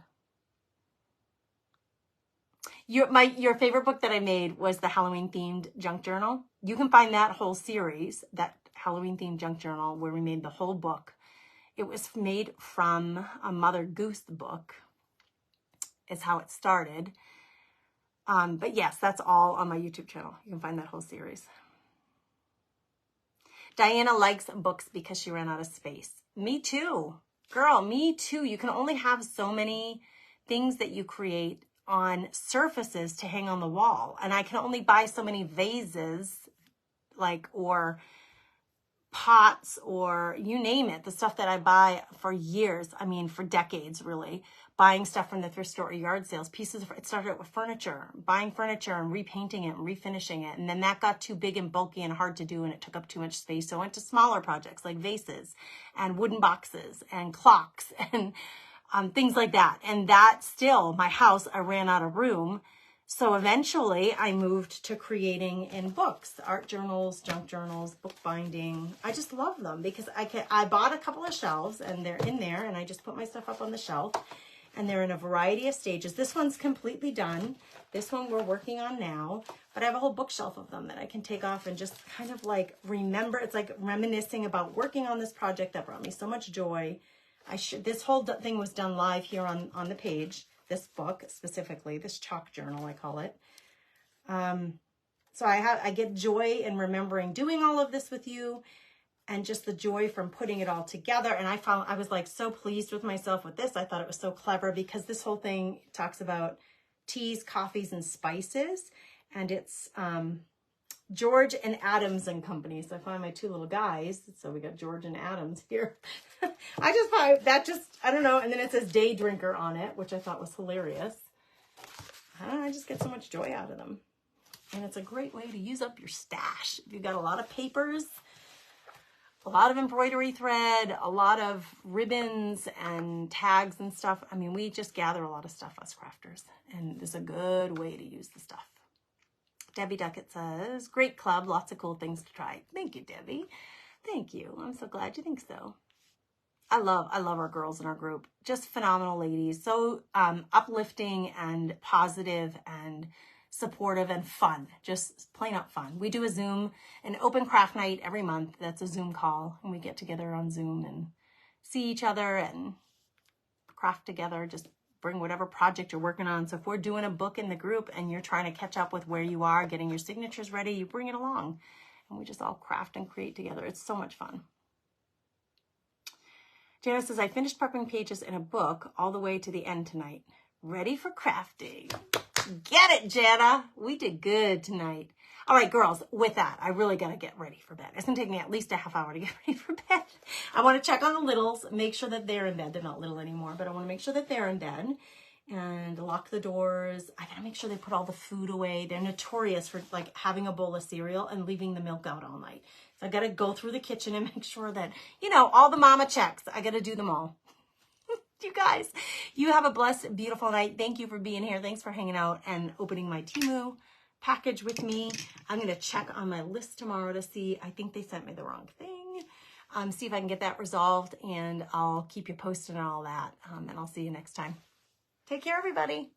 [SPEAKER 1] Your favorite book that I made was the Halloween themed junk journal. You can find that whole series, that Halloween themed junk journal, where we made the whole book. It was made from a Mother Goose book, is how it started. But yes, that's all on my YouTube channel. You can find that whole series. Diana likes books because she ran out of space. Me too. Girl, me too. You can only have so many things that you create on surfaces to hang on the wall. And I can only buy so many vases, like, or pots, or you name it, the stuff that I buy for years. I mean, for decades, really. Buying stuff from the thrift store or yard sales, it started out with furniture, buying furniture and repainting it and refinishing it. And then that got too big and bulky and hard to do, and it took up too much space. So I went to smaller projects like vases and wooden boxes and clocks and things like that. And that still, my house, I ran out of room. So eventually I moved to creating in books, art journals, junk journals, bookbinding. I just love them because I bought a couple of shelves and they're in there, and I just put my stuff up on the shelf, and they're in a variety of stages. This one's completely done. This one we're working on now, but I have a whole bookshelf of them that I can take off and just kind of like remember. It's like reminiscing about working on this project that brought me so much joy. This whole thing was done live here on the page. This book specifically, this chalk journal, I call it. So I get joy in remembering doing all of this with you, and just the joy from putting it all together. And I was like so pleased with myself with this. I thought it was so clever because this whole thing talks about teas, coffees, and spices. And it's George and Adams and Company. So I find my two little guys. So we got George and Adams here. I just find that I don't know. And then it says day drinker on it, which I thought was hilarious. I don't know, I just get so much joy out of them. And it's a great way to use up your stash. If you've got a lot of papers, a lot of embroidery thread, a lot of ribbons and tags and stuff. I mean, we just gather a lot of stuff, us crafters. And this is a good way to use the stuff. Debbie Duckett says, great club, lots of cool things to try. Thank you, Debbie. Thank you. I'm so glad you think so. I love our girls in our group. Just phenomenal ladies. So uplifting and positive and supportive and fun. Just plain out fun. We do an open craft night every month. That's a Zoom call. And we get together on Zoom and see each other and craft together. Just bring whatever project you're working on. So if we're doing a book in the group and you're trying to catch up with where you are, getting your signatures ready, you bring it along. And we just all craft and create together. It's so much fun. Jana says, I finished prepping pages in a book all the way to the end tonight. Ready for crafting. Get it, Jana. We did good tonight. All right, girls, with that, I really got to get ready for bed. It's going to take me at least a half hour to get ready for bed. I want to check on the littles, make sure that they're in bed. They're not little anymore, but I want to make sure that they're in bed and lock the doors. I got to make sure they put all the food away. They're notorious for like having a bowl of cereal and leaving the milk out all night. So I got to go through the kitchen and make sure that, all the mama checks. I got to do them all. You guys, you have a blessed, beautiful night. Thank you for being here. Thanks for hanging out and opening my TEMU package with me. I'm going to check on my list tomorrow to see. I think they sent me the wrong thing. See if I can get that resolved, and I'll keep you posted on all that. And I'll see you next time. Take care, everybody.